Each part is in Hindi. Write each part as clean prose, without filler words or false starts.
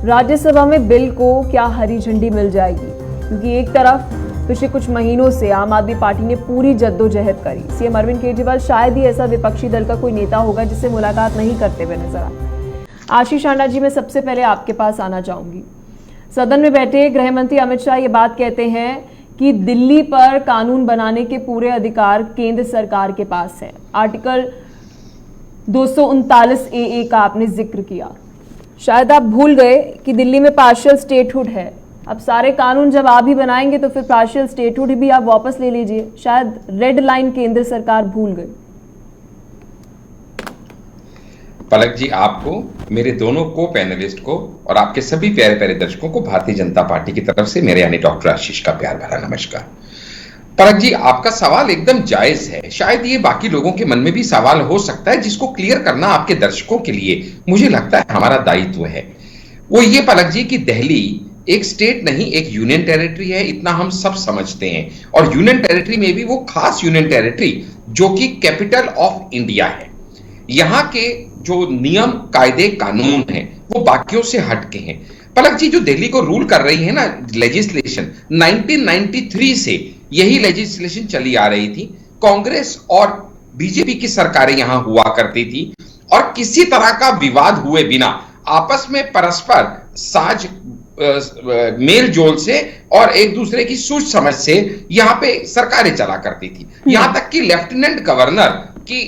राज्यसभा में बिल को क्या हरी झंडी मिल जाएगी? क्योंकि एक तरफ पिछले कुछ महीनों से आम आदमी पार्टी ने पूरी जद्दोजहद करी। सीएम अरविंद केजरीवाल शायद ही ऐसा विपक्षी दल का कोई नेता होगा जिससे मुलाकात नहीं करते हुए नजर आए। आशीष आंडा जी, मैं सबसे पहले आपके पास आना चाहूंगी। सदन में बैठे गृह मंत्री अमित शाह ये बात कहते हैं कि दिल्ली पर कानून बनाने के पूरे अधिकार केंद्र सरकार के पास है। आर्टिकल 239 AA का आपने जिक्र किया। शायद आप भूल गए कि दिल्ली में पार्शियल स्टेटहुड है। अब सारे कानून जब आप ही बनाएंगे तो फिर पार्शियल स्टेटहुड भी आप वापस ले लीजिए। शायद रेड लाइन केंद्र सरकार भूल गई। पलक जी, आपको, मेरे दोनों को पैनलिस्ट को और आपके सभी प्यारे प्यारे दर्शकों को भारतीय जनता पार्टी की तरफ से मेरे यानी डॉक्टर आशीष का प्यार भरा नमस्कार। पलक जी, आपका सवाल एकदम जायज है। शायद ये बाकी लोगों के मन में भी सवाल हो सकता है, जिसको क्लियर करना आपके दर्शकों के लिए मुझे लगता है हमारा दायित्व है। वो ये पलक जी कि दिल्ली एक स्टेट नहीं, एक यूनियन टेरिटरी है, इतना हम सब समझते हैं। और यूनियन टेरिटरी में भी वो खास यूनियन टेरिटरी जो कि कैपिटल ऑफ इंडिया है। यहां के जो नियम, कायदे, कानून हैं वो बाकियों से हटके हैं। पलक जी, जो दिल्ली को रूल कर रही है ना लेजिस्लेशन, 1993 से यही लेजिस्लेशन चली आ रही थी। कांग्रेस और बीजेपी की सरकारें यहां हुआ करती थी और किसी तरह का विवाद हुए बिना आपस में परस्पर साझ मेल जोल से और एक दूसरे की सूझ समझ से यहां पे सरकारें चला करती थी। यहां तक कि लेफ्टिनेंट गवर्नर की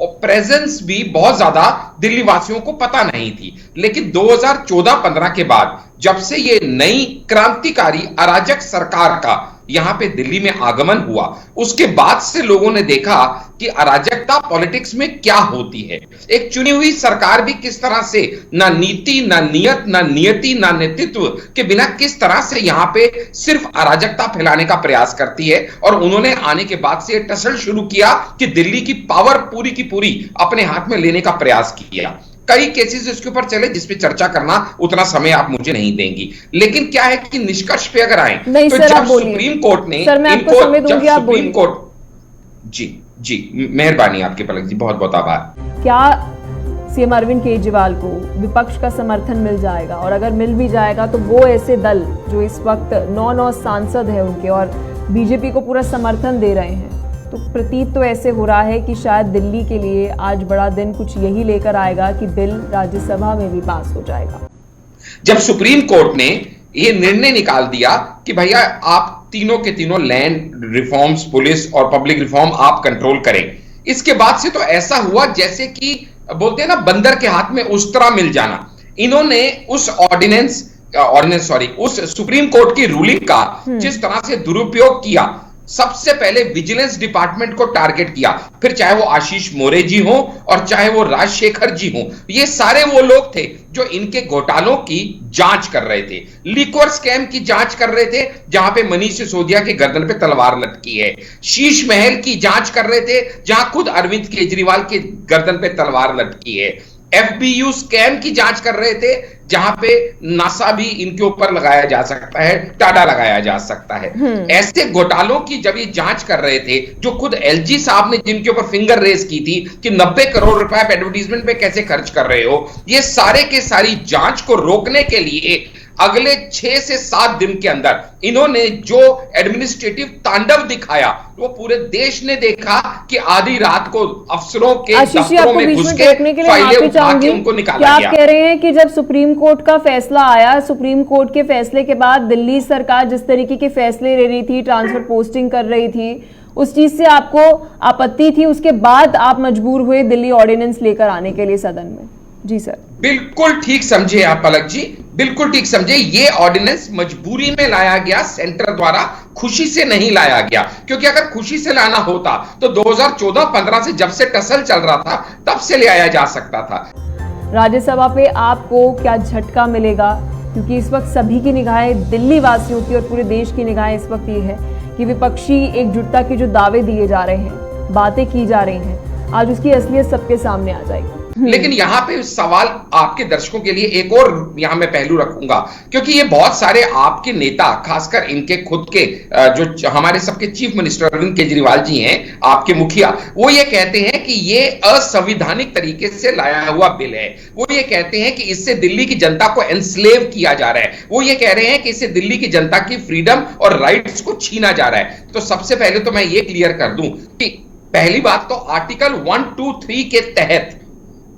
प्रेजेंस भी बहुत ज्यादा दिल्ली वासियों को पता नहीं थी। लेकिन 2014-15 के बाद जब से ये नई क्रांतिकारी अराजक सरकार का यहां पे दिल्ली में आगमन हुआ, उसके बाद से लोगों ने देखा कि अराजकता पॉलिटिक्स में क्या होती है। एक चुनी हुई सरकार भी किस तरह से ना नीति, ना नियत, ना नियति, ना नेतृत्व के बिना किस तरह से यहां पे सिर्फ अराजकता फैलाने का प्रयास करती है। और उन्होंने आने के बाद से टसल शुरू किया कि दिल्ली की पावर पूरी की पूरी अपने हाथ में लेने का प्रयास किया। कई केसेस इसके ऊपर चले जिस पे चर्चा करना उतना समय आप मुझे नहीं देंगी। लेकिन क्या है कि निष्कर्ष पे अगर आए तो जब सुप्रीम कोर्ट ने सुप्रीम कोर्ट जी मेहरबानी आपके पलक जी, बहुत बहुत आभार। क्या सीएम अरविंद केजरीवाल को विपक्ष का समर्थन मिल जाएगा? और अगर मिल भी जाएगा तो वो ऐसे दल जो इस वक्त 9 सांसद है उनके और बीजेपी को पूरा समर्थन दे रहे हैं, तो प्रतीत तो ऐसे हो रहा है कि शायद दिल्ली के लिए आज बड़ा दिन कुछ यही लेकर आएगा कि बिल राज्यसभा में भी पास हो जाएगा। जब सुप्रीम कोर्ट ने यह निर्णय निकाल दिया कि भैया आप तीनों के तीनों लैंड रिफॉर्म्स, पुलिस और पब्लिक रिफॉर्म आप कंट्रोल करें, इसके बाद से तो ऐसा हुआ जैसे कि बोलते हैं ना बंदर के हाथ में उस्तरा मिल जाना। इन्होंने उस उस सुप्रीम कोर्ट की रूलिंग का जिस तरह से दुरुपयोग किया, सबसे पहले विजिलेंस डिपार्टमेंट को टारगेट किया, फिर चाहे वो आशीष मोरे जी हो और चाहे वो राजशेखर जी हो, ये सारे वो लोग थे जो इनके घोटालों की जांच कर रहे थे, लिक्वर स्कैम की जांच कर रहे थे जहां पे मनीष सिसोदिया के गर्दन पे तलवार लटकी है, शीश महल की जांच कर रहे थे जहां खुद अरविंद केजरीवाल के गर्दन पे तलवार लटकी है, FBU स्कैम की जांच कर रहे थे जहां पे नासा भी इनके ऊपर लगाया जा सकता है, टाडा लगाया जा सकता है। ऐसे घोटालों की जब ये जांच कर रहे थे, जो खुद LG साहब ने जिनके ऊपर फिंगर रेज की थी कि 90 करोड़ रुपए आप एडवर्टीजमेंट पे कैसे खर्च कर रहे हो, ये सारे के सारी जांच को रोकने के लिए अगले 6 से 7 दिन के अंदर इन्होंने जो एडमिनिस्ट्रेटिव तांडव दिखाया वो पूरे देश ने देखा कि आधी रात को अफसरों के दफ्तरों में घुस के फाइलें उठा के उनको निकाला गया। आप कह रहे हैं कि जब सुप्रीम कोर्ट का फैसला आया, सुप्रीम कोर्ट के फैसले के बाद दिल्ली सरकार जिस तरीके के फैसले ले रही थी, ट्रांसफर पोस्टिंग कर रही थी, उस चीज से आपको आपत्ति थी, उसके बाद आप मजबूर हुए दिल्ली ऑर्डिनेंस लेकर आने के लिए सदन में? जी सर, बिल्कुल ठीक समझे आप पलक जी, बिल्कुल ठीक समझे। ये ऑर्डिनेंस मजबूरी में लाया गया, सेंटर द्वारा, खुशी से नहीं लाया गया। क्योंकि अगर खुशी से लाना होता तो 2014-15 से जब से टसल चल रहा था तब से ले आया जा सकता था। राज्यसभा पे आपको क्या झटका मिलेगा? क्योंकि इस वक्त सभी की निगाहें दिल्ली वासियों की और पूरे देश की निगाहें इस वक्त ये है कि विपक्षी एकजुटता के जो दावे दिए जा रहे हैं, बातें की जा रही हैं, आज उसकी असलियत सबके सामने आ जाएगी। लेकिन यहां पे सवाल आपके दर्शकों के लिए एक और यहां मैं पहलू रखूंगा, क्योंकि ये बहुत सारे आपके नेता, खासकर इनके खुद के जो हमारे सबके चीफ मिनिस्टर अरविंद केजरीवाल जी हैं, आपके मुखिया, वो ये कहते हैं कि ये असंवैधानिक तरीके से लाया हुआ बिल है। वो ये कहते हैं कि इससे दिल्ली की जनता को एनस्लेव किया जा रहा है। वो ये कह रहे हैं कि इससे दिल्ली की जनता की फ्रीडम और राइट्स को छीना जा रहा है। तो सबसे पहले तो मैं ये क्लियर कर दूं कि पहली बात तो आर्टिकल 123 के तहत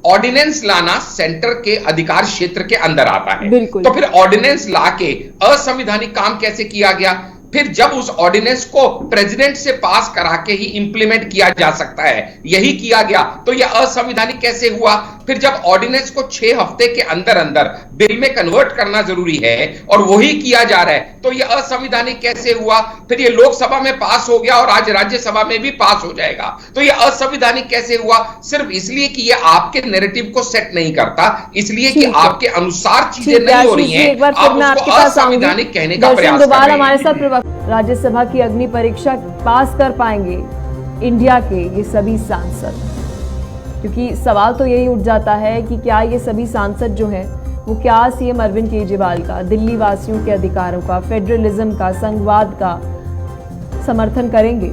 ऑर्डिनेंस लाना सेंटर के अधिकार क्षेत्र के अंदर आता है। तो फिर ऑर्डिनेंस लाके असंवैधानिक काम कैसे किया गया? फिर जब उस ऑर्डिनेंस को प्रेसिडेंट से पास करा के ही इंप्लीमेंट किया जा सकता है, यही किया गया, तो यह असंवैधानिक कैसे हुआ? फिर जब ऑर्डिनेंस को 6 हफ्ते के अंदर अंदर बिल में कन्वर्ट करना जरूरी है और वही किया जा रहा है, तो यह असंवैधानिक कैसे हुआ? फिर यह लोकसभा में पास हो गया और आज राज्यसभा में भी पास हो जाएगा, तो यह असंवैधानिक कैसे हुआ? सिर्फ इसलिए कि यह आपके नैरेटिव को सेट नहीं करता, इसलिए कि आपके अनुसार चीजें नहीं हो रही हैं, आप उसको असंवैधानिक कहने का प्रयास कर रहे हैं। हमारे साथ राज्यसभा की अग्नि परीक्षा पास कर पाएंगे इंडिया के ये सभी सांसद? क्योंकि सवाल तो यही उठ जाता है कि क्या ये सभी सांसद जो हैं वो क्या सीएम अरविंद केजरीवाल का, दिल्ली वासियों के अधिकारों का, फेडरलिज्म का, संघवाद का समर्थन करेंगे?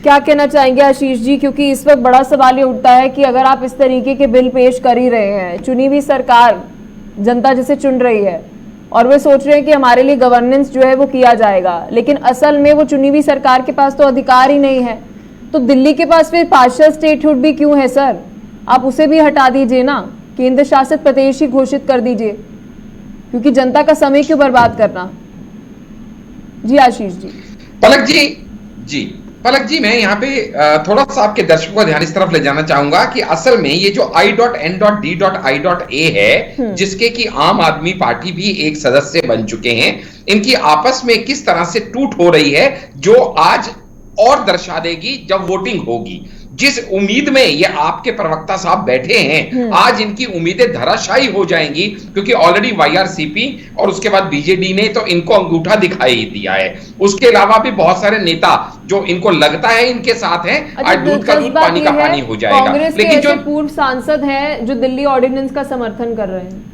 क्या कहना चाहेंगे आशीष जी? क्योंकि इस वक्त बड़ा सवाल ये उठता है कि अगर आप इस तरीके के बिल पेश कर ही रहे हैं, चुनी हुई सरकार, जनता जिसे चुन रही है, और वे सोच रहे हैं कि हमारे लिए गवर्नेंस जो है वो किया जाएगा, लेकिन असल में वो चुनी हुई सरकार के पास तो अधिकार ही नहीं है, तो दिल्ली के पास फिर पार्शियल स्टेटहुड भी क्यों है सर? आप उसे भी हटा दीजिए ना, केंद्र शासित प्रदेश ही घोषित कर दीजिए, क्योंकि जनता का समय क्यों बर्बाद करना? जी आशीष जी। पलक जी, मैं यहाँ पे थोड़ा सा आपके दर्शकों का ध्यान इस तरफ ले जाना चाहूंगा कि असल में ये जो I.N.D.I.A है, जिसके कि आम आदमी पार्टी भी एक सदस्य बन चुके हैं, इनकी आपस में किस तरह से टूट हो रही है, जो आज और दर्शा देगी जब वोटिंग होगी। जिस उम्मीद में ये आपके प्रवक्ता साहब बैठे हैं, आज इनकी उम्मीदें धराशायी हो जाएंगी, क्योंकि ऑलरेडी वाईआरसीपी और उसके बाद बीजेडी ने तो इनको अंगूठा दिखाई दिया है। उसके अलावा भी बहुत सारे नेता जो इनको लगता है इनके साथ हैं, आज दूध का दूध पानी का पानी हो जाएगा। लेकिन जो पूर्व सांसद हैं जो दिल्ली ऑर्डिनेंस का समर्थन कर रहे हैं,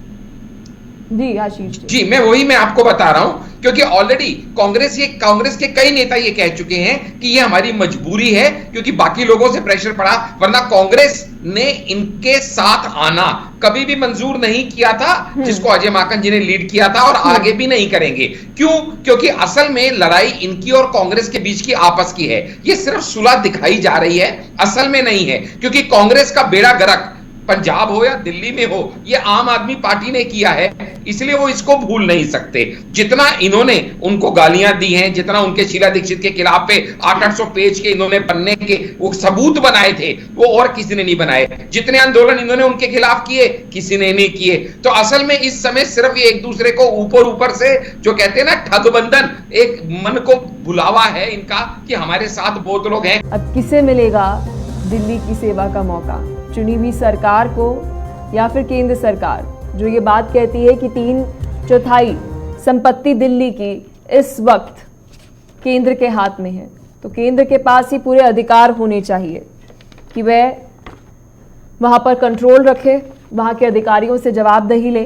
जी आशीष जी, मैं आपको बता रहा हूं, क्योंकि ऑलरेडी कांग्रेस के कई नेता ये कह चुके हैं कि ये हमारी मजबूरी है, क्योंकि बाकी लोगों से प्रेशर पड़ा, वरना कांग्रेस ने इनके साथ आना कभी भी मंजूर नहीं किया था, जिसको अजय माकन जी ने लीड किया था, और आगे भी नहीं करेंगे। क्यों? क्योंकि असल में लड़ाई इनकी और कांग्रेस के बीच की आपस की है। ये सिर्फ सुलह दिखाई जा रही है, असल में नहीं है, क्योंकि कांग्रेस का बेड़ा गर्क पंजाब हो या दिल्ली में हो, ये आम आदमी पार्टी ने किया है, इसलिए वो इसको भूल नहीं सकते। जितना इन्होंने उनको गालियां दी हैं, जितना उनके शीला दीक्षित के खिलाफ पे 800 पेज के इन्होंने पन्ने के वो सबूत बनाए थे, वो और किसी ने नहीं बनाए। जितने आंदोलन इन्होंने उनके खिलाफ किए, किसी ने नहीं किए। तो असल में इस समय सिर्फ ये एक दूसरे को ऊपर से जो कहते हैं ना ठगबंधन, एक मन को भुलावा है इनका कि हमारे साथ बहुत लोग हैं। अब किसे मिलेगा दिल्ली की सेवा का मौका? चुनी हुई सरकार को या फिर केंद्र सरकार, जो ये बात कहती है कि 3/4 संपत्ति दिल्ली की इस वक्त केंद्र के हाथ में है, तो केंद्र के पास ही पूरे अधिकार होने चाहिए कि वह वहां पर कंट्रोल रखे, वहां के अधिकारियों से जवाबदेही ले।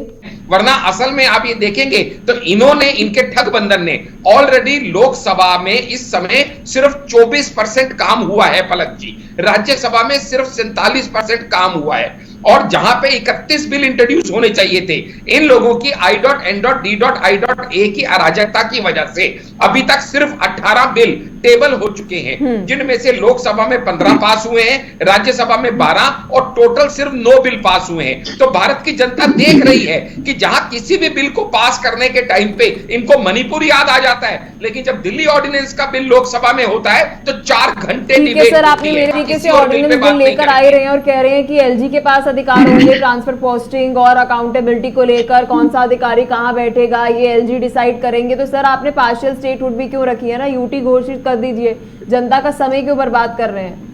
वरना असल में आप ये देखेंगे तो इन्होंने, इनके ठगबंधन ने ऑलरेडी लोकसभा में इस समय सिर्फ 24% काम हुआ है पलक जी, राज्यसभा में सिर्फ 47% काम हुआ है, और जहां पे 31 बिल इंट्रोड्यूस होने चाहिए थे, इन लोगों की I.N.D.I.A की अराजकता की वजह से अभी तक सिर्फ 18 बिल टेबल हो चुके हैं, जिनमें से लोकसभा में 15 पास हुए हैं, राज्यसभा में 12, और टोटल सिर्फ 9 बिल पास हुए हैं। तो भारत की जनता देख रही है कि जहां किसी भी बिल को पास करने के टाइम पे इनको मणिपुर याद आ जाता है, लेकिन जब दिल्ली ऑर्डिनेंस का बिल लोकसभा में होता है तो 4 घंटे डिबेट। सर, आपने मेरे तरीके से ऑर्डिनेंस बिल लेकर आए रहे हैं और कह रहे हैं कि एलजी के पास अधिकार होंगे ट्रांसफर पोस्टिंग और अकाउंटेबिलिटी को लेकर, कौन सा अधिकारी कहां बैठेगा ये एलजी डिसाइड करेंगे। तो सर, आपने पार्शियल स्टेटहुड भी क्यों रखी है ना, यूटी घोषित कर दीजिए। जनता का समय क्यों बर्बाद कर रहे हैं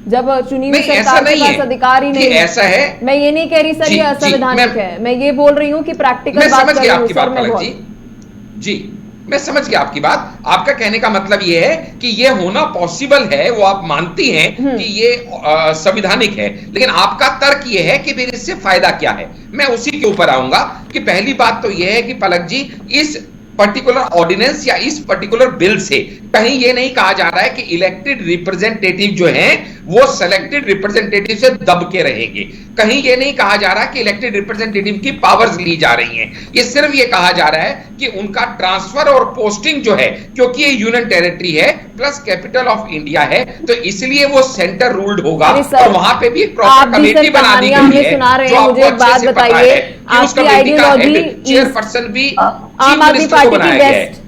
जब चुनी हुई सरकार के पास अधिकार ही नहीं है? ऐसा है, मैं ये नहीं कह रही सर ये असंवैधानिक है, मैं ये बोल रही हूँ कि प्रैक्टिकल बात कर रही हूँ सर मैं। जी मैं समझ गया आपकी बात। आपका कहने का मतलब यह है कि यह होना पॉसिबल है, वो आप मानती हैं कि ये संविधानिक है, लेकिन आपका तर्क यह है कि फिर इससे फायदा क्या है। मैं उसी के ऊपर आऊंगा कि पहली बात तो यह है कि पलक जी, इस पर्टिकुलर ऑर्डिनेंस या इस पर्टिकुलर बिल से कहीं यह नहीं कहा जा रहा है कि इलेक्टेड रिप्रेजेंटेटिव जो हैं वो सिलेक्टेड रिप्रेजेंटेटिव से दब के रहेंगे। कहीं यह नहीं कहा जा रहा कि इलेक्टेड रिप्रेजेंटेटिव की पावर्स ली जा रही हैं। ये सिर्फ ये कहा जा रहा है कि उनका ट्रांसफर और पोस्टिंग जो है, क्योंकि ये यूनियन टेरिटरी है प्लस कैपिटल ऑफ इंडिया है, तो इसलिए वो सेंटर रूल्ड होगा और वहां पे भी एक प्रॉपर कमेटी बना दी गई है जो आपको अच्छे से पता है कि उस कमेटी का हेड चेयरपर्सन भी आम आदमी पार्टी की बेस्ट।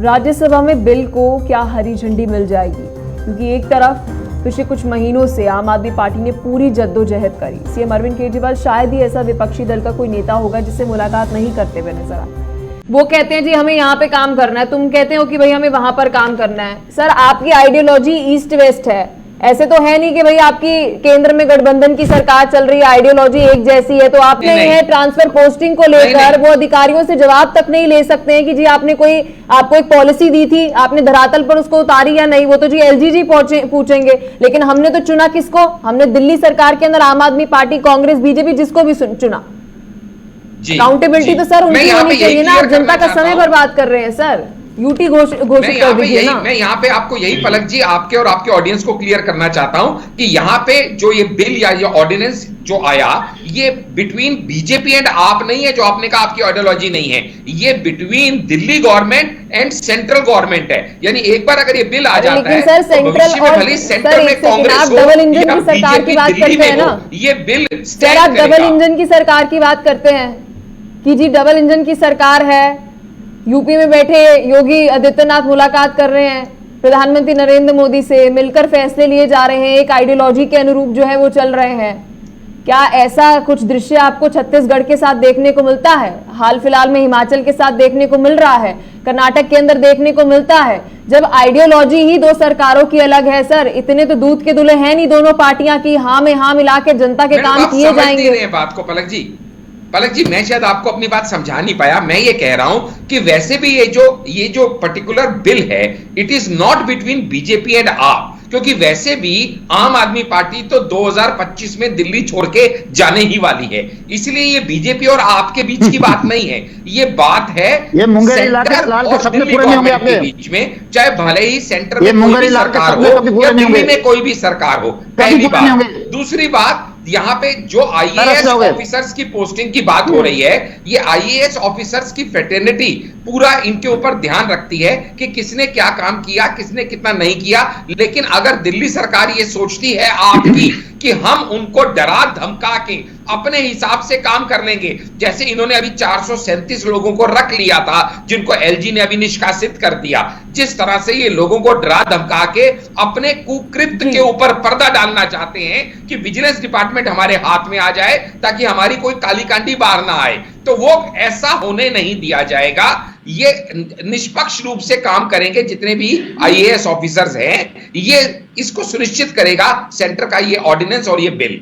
राज्यसभा में बिल को क्या हरी झंडी मिल जाएगी? क्योंकि एक तरफ पिछले कुछ महीनों से आम आदमी पार्टी ने पूरी जद्दोजहद करी। सीएम अरविंद केजरीवाल शायद ही ऐसा विपक्षी दल का कोई नेता होगा जिससे मुलाकात नहीं करते हुए नजर आए। वो कहते हैं जी हमें यहाँ पे काम करना है, तुम कहते हो कि भाई हमें वहां पर काम करना है। सर आपकी आइडियोलॉजी ईस्ट वेस्ट है, ऐसे तो है नहीं कि भाई आपकी केंद्र में गठबंधन की सरकार चल रही है, आइडियोलॉजी एक जैसी है। तो आपने यह ट्रांसफर पोस्टिंग को लेकर वो अधिकारियों से जवाब तक नहीं ले सकते हैं कि जी आपने आपको एक पॉलिसी दी थी, आपने धरातल पर उसको उतारी या नहीं। वो तो जी एलजीजी पूछेंगे, लेकिन हमने तो चुना किसको? हमने दिल्ली सरकार के अंदर आम आदमी पार्टी, कांग्रेस, बीजेपी, जिसको भी चुना। अकाउंटेबिलिटी तो सर उनकी होनी चाहिए ना। आप जनता का समय बर्बाद कर रहे हैं सर। यूटी घोषित कर दीजिए ना। मैं यहाँ पे आपको यही पलक जी आपके और आपके ऑडियंस को क्लियर करना चाहता हूं कि यहाँ पे जो ये बिल या ये ऑर्डिनेंस जो आया, ये बिटवीन बीजेपी एंड आप नहीं है, जो आपने कहा आपकी आइडियोलॉजी नहीं है। ये between Delhi government and central government है। यानी एक बार अगर ये बिल आ जाता है सर, सेंट्रल और भले सेंटर में कांग्रेस हो, डबल इंजन की सरकार की बात करते हैं ना, ये बिल सर आप डबल इंजन की सरकार की बात करते हैं कि जी डबल इंजन की सरकार है। यूपी में बैठे योगी आदित्यनाथ मुलाकात कर रहे हैं प्रधानमंत्री नरेंद्र मोदी से, मिलकर फैसले लिए जा रहे हैं, एक आइडियोलॉजी के अनुरूप जो है वो चल रहे हैं। क्या ऐसा कुछ दृश्य आपको छत्तीसगढ़ के साथ देखने को मिलता है? हाल फिलहाल में हिमाचल के साथ देखने को मिल रहा है, कर्नाटक के अंदर देखने को मिलता है। जब आइडियोलॉजी ही दो सरकारों की अलग है सर, इतने तो दूध के दूल्हे हैं नहीं दोनों पार्टियां की हाँ में हाँ मिला के जनता के काम किए जाएंगे। बात को पलक जी मैं शायद आपको अपनी बात समझा नहीं पाया। मैं ये कह रहा हूं कि वैसे भी ये जो पर्टिकुलर बिल है, it is not between BJP and आप, क्योंकि वैसे भी आम आदमी पार्टी तो 2025 में दिल्ली छोड़ के जाने ही वाली है। इसलिए ये बीजेपी और आपके बीच की बात नहीं है, ये बात है सेंटर और दिल्ली गवर्नमेंट के बीच में, चाहे भले ही सेंटर में कोई भी सरकार हो या दिल्ली में कोई भी सरकार हो। पहली बात। दूसरी बात, यहां पे जो आईएएस ऑफिसर्स की पोस्टिंग की बात हो रही है, ये आईएएस ऑफिसर्स की फ्रेटर्निटी पूरा इनके ऊपर ध्यान रखती है कि किसने क्या काम किया, किसने कितना नहीं किया। लेकिन अगर दिल्ली सरकार ये सोचती है आपकी कि हम उनको डरा धमका के अपने हिसाब से काम कर लेंगे, जैसे इन्होंने अभी 437 लोगों को रख लिया था जिनको एलजी ने अभी निष्कासित कर दिया, जिस तरह से ये लोगों को डरा धमका के अपने कुकृत्य के ऊपर पर्दा डालना चाहते हैं कि विजिलेंस डिपार्टमेंट हमारे हाथ में आ जाए ताकि हमारी कोई काली कांडी बाहर ना आए, तो वो ऐसा होने नहीं दिया जाएगा। ये निष्पक्ष रूप से काम करेंगे जितने भी आईएएस ऑफिसर्स हैं, ये इसको सुनिश्चित करेगा सेंटर का ये ऑर्डिनेंस और ये बिल।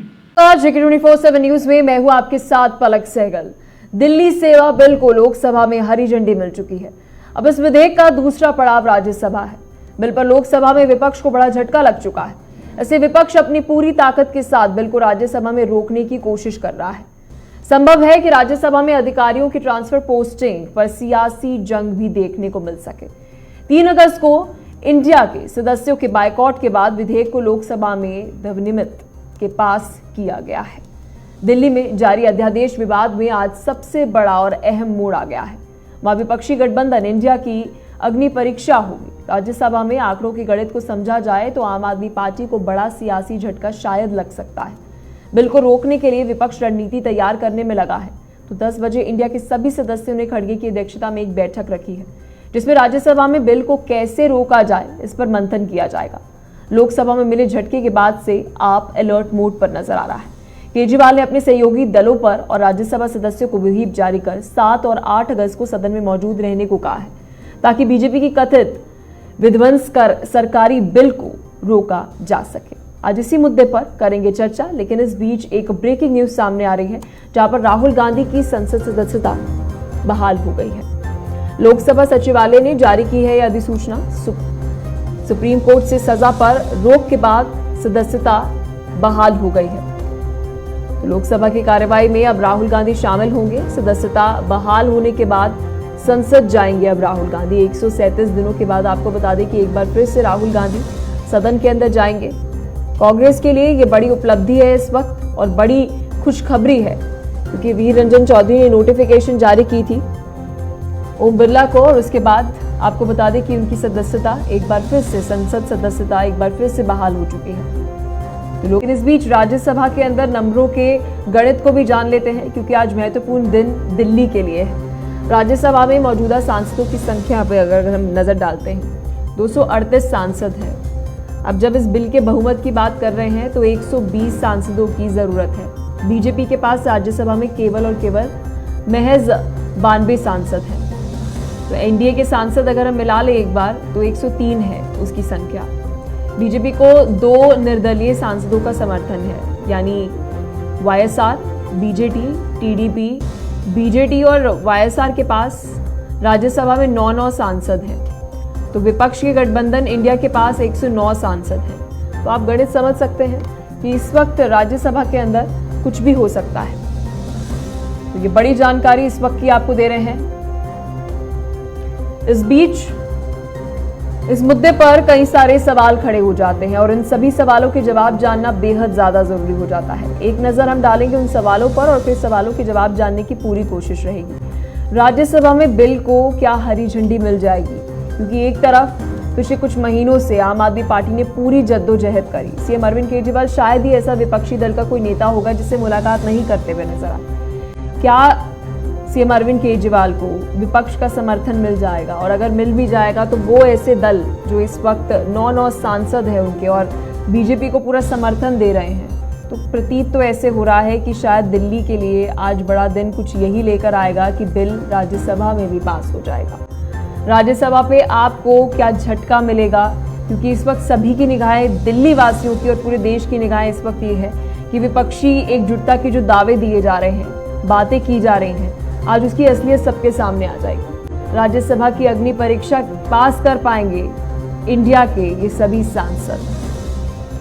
जेके 24/7 न्यूज में मैं हूं आपके साथ पलक सहगल। दिल्ली सेवा बिल को लोकसभा में हरी झंडी मिल चुकी है। अब इस विधेयक का दूसरा पड़ाव राज्यसभा है। बिल पर लोकसभा में विपक्ष को बड़ा झटका लग चुका है। ऐसे विपक्ष अपनी पूरी ताकत के साथ बिल को राज्यसभा में रोकने की कोशिश कर रहा है। संभव है कि राज्यसभा में अधिकारियों की ट्रांसफर पोस्टिंग पर सियासी जंग भी देखने को मिल सके। 3 अगस्त को इंडिया के सदस्यों के बायकॉट के बाद विधेयक को लोकसभा में ध्वनिमत के पास किया गया है। दिल्ली में जारी अध्यादेश विवाद में आज सबसे बड़ा और अहम मोड़ आ गया है। वहां विपक्षी गठबंधन इंडिया की अग्नि परीक्षा होगी। राज्यसभा में आंकड़ों के गणित को समझा जाए तो आम आदमी पार्टी को बड़ा सियासी झटका शायद लग सकता है। बिल को रोकने के लिए विपक्ष रणनीति तैयार करने में लगा है। तो 10 बजे इंडिया के सभी सदस्यों ने खड़गे की अध्यक्षता में एक बैठक रखी है, जिसमें राज्यसभा में बिल को कैसे रोका जाए इस पर मंथन किया जाएगा। लोकसभा में मिले झटके के बाद से आप अलर्ट मोड पर नजर आ रहा है। केजरीवाल ने अपने सहयोगी दलों पर और राज्यसभा सदस्यों को व्हिप जारी कर 7 और 8 अगस्त को सदन में मौजूद रहने को कहा है, ताकि बीजेपी की कथित विध्वंस कर सरकारी बिल को रोका जा सके। आज इसी मुद्दे पर करेंगे चर्चा, लेकिन इस बीच एक ब्रेकिंग न्यूज सामने आ रही है, जहां पर राहुल गांधी की संसद सदस्यता बहाल हो गई है। लोकसभा सचिवालय ने जारी की है यह अधिसूचना। सुप्रीम कोर्ट से सजा पर रोक के बाद सदस्यता बहाल हो गई है। तो लोकसभा की कार्यवाही में अब राहुल गांधी शामिल होंगे। सदस्यता बहाल होने के बाद संसद जाएंगे अब राहुल गांधी। 137 दिनों के बाद आपको बता दें कि एक बार फिर से राहुल गांधी सदन के अंदर जाएंगे। कांग्रेस के लिए ये बड़ी उपलब्धि है इस वक्त और बड़ी खुशखबरी है, क्योंकि वीर रंजन चौधरी ने नोटिफिकेशन जारी की थी ओम बिरला को, और उसके बाद आपको बता दें कि उनकी सदस्यता एक बार फिर से, संसद सदस्यता एक बार फिर से बहाल हो चुकी है। लेकिन इस बीच राज्यसभा के अंदर नंबरों के गणित को भी जान लेते हैं, क्योंकि आज महत्वपूर्ण दिन दिल्ली के लिए है। राज्यसभा में मौजूदा सांसदों की संख्या पर अगर हम नजर डालते हैं, 238 सांसद हैं। अब जब इस बिल के बहुमत की बात कर रहे हैं तो 120 सांसदों की जरूरत है। बीजेपी के पास राज्यसभा में केवल और केवल महज 92 सांसद हैं। तो एनडीए के सांसद अगर हम मिला ले एक बार तो 103 है उसकी संख्या। बीजेपी को 2 निर्दलीय सांसदों का समर्थन है, यानी वाईएसआर, बीजेटी, टीडीपी, बीजेटी और वाईएसआर के पास राज्यसभा में 9 सांसद हैं। तो विपक्ष के गठबंधन इंडिया के पास 109 सांसद हैं। तो आप गणित समझ सकते हैं कि इस वक्त राज्यसभा के अंदर कुछ भी हो सकता है। तो ये बड़ी जानकारी इस वक्त की आपको दे रहे हैं। इस बीच इस मुद्दे पर कई सारे सवाल खड़े हो जाते हैं और इन सभी सवालों के जवाब जानना बेहद ज्यादा जरूरी हो जाता है। एक नजर हम डालेंगे उन सवालों पर और फिर सवालों के जवाब जानने की पूरी कोशिश रहेगी। राज्यसभा में बिल को क्या हरी झंडी मिल जाएगी, क्योंकि एक तरफ पिछले कुछ महीनों से आम आदमी पार्टी ने पूरी जद्दोजहद करी। सीएम अरविंद केजरीवाल शायद ही ऐसा विपक्षी दल का कोई नेता होगा जिससे मुलाकात नहीं करते हुए नजर आए। क्या सीएम अरविंद केजरीवाल को विपक्ष का समर्थन मिल जाएगा, और अगर मिल भी जाएगा तो वो ऐसे दल जो इस वक्त 9 सांसद है उनके और बीजेपी को पूरा समर्थन दे रहे हैं, तो प्रतीत तो ऐसे हो रहा है कि शायद दिल्ली के लिए आज बड़ा दिन कुछ यही लेकर आएगा कि बिल राज्यसभा में भी पास हो जाएगा। राज्यसभा पे आपको क्या झटका मिलेगा, क्योंकि इस वक्त सभी की निगाहें दिल्ली वासियों की और पूरे देश की निगाहें इस वक्त ये है कि विपक्षी एकजुटता के जो दावे दिए जा रहे हैं, बातें की जा रही हैं, आज उसकी असलियत सबके सामने आ जाएगी। राज्यसभा की अग्नि परीक्षा पास कर पाएंगे इंडिया के ये सभी सांसद,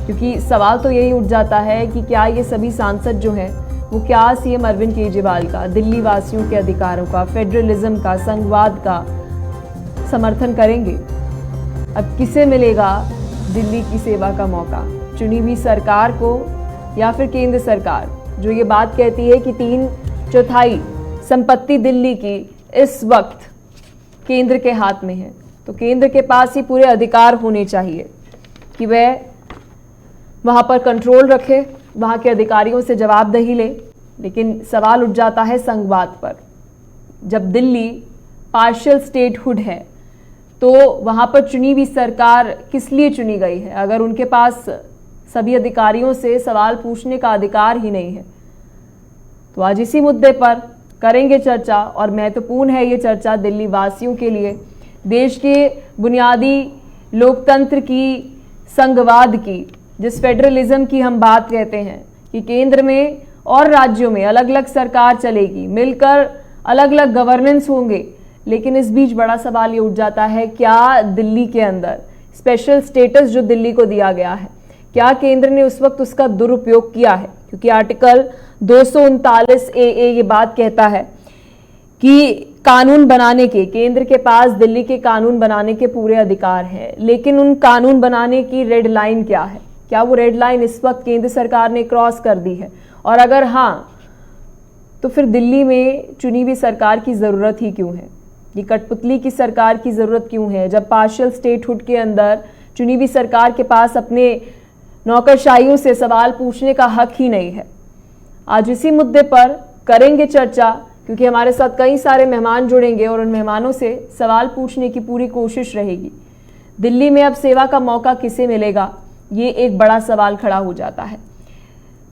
क्योंकि सवाल तो यही उठ जाता है कि क्या ये सभी सांसद जो हैं वो क्या सीएम अरविंद केजरीवाल का, दिल्ली वासियों के अधिकारों का, फेडरलिज्म का, संघवाद का समर्थन करेंगे। अब किसे मिलेगा दिल्ली की सेवा का मौका, चुनी हुई सरकार को या फिर केंद्र सरकार, जो ये बात कहती है कि 3/4 संपत्ति दिल्ली की इस वक्त केंद्र के हाथ में है। तो केंद्र के पास ही पूरे अधिकार होने चाहिए कि वह वहां पर कंट्रोल रखे, वहां के अधिकारियों से जवाबदेही ले। लेकिन सवाल उठ जाता है संघवाद पर। जब दिल्ली पार्शियल स्टेटहुड है तो वहां पर चुनी हुई सरकार किस लिए चुनी गई है, अगर उनके पास सभी अधिकारियों से सवाल पूछने का अधिकार ही नहीं है। तो आज इसी मुद्दे पर करेंगे चर्चा, और महत्वपूर्ण है ये चर्चा दिल्ली वासियों के लिए, देश के बुनियादी लोकतंत्र की, संघवाद की, जिस फेडरलिज्म की हम बात कहते हैं कि केंद्र में और राज्यों में अलग अलग सरकार चलेगी, मिलकर अलग अलग गवर्नेंस होंगे। लेकिन इस बीच बड़ा सवाल ये उठ जाता है, क्या दिल्ली के अंदर स्पेशल स्टेटस जो दिल्ली को दिया गया है, क्या केंद्र ने उस वक्त उसका दुरुपयोग किया है? क्योंकि आर्टिकल 239 ए ये बात कहता है कि कानून बनाने के, केंद्र के पास दिल्ली के कानून बनाने के पूरे अधिकार हैं। लेकिन उन कानून बनाने की रेड लाइन क्या है? क्या वो रेड लाइन इस वक्त केंद्र सरकार ने क्रॉस कर दी है? और अगर हाँ, तो फिर दिल्ली में चुनी हुई सरकार की जरूरत ही क्यों है? ये कठपुतली की सरकार की जरूरत क्यों है, जब पार्शियल स्टेटहुड के अंदर चुनी हुई सरकार के पास अपने नौकरशाहियों से सवाल पूछने का हक ही नहीं है? आज इसी मुद्दे पर करेंगे चर्चा, क्योंकि हमारे साथ कई सारे मेहमान जुड़ेंगे और उन मेहमानों से सवाल पूछने की पूरी कोशिश रहेगी। दिल्ली में अब सेवा का मौका किसे मिलेगा, ये एक बड़ा सवाल खड़ा हो जाता है।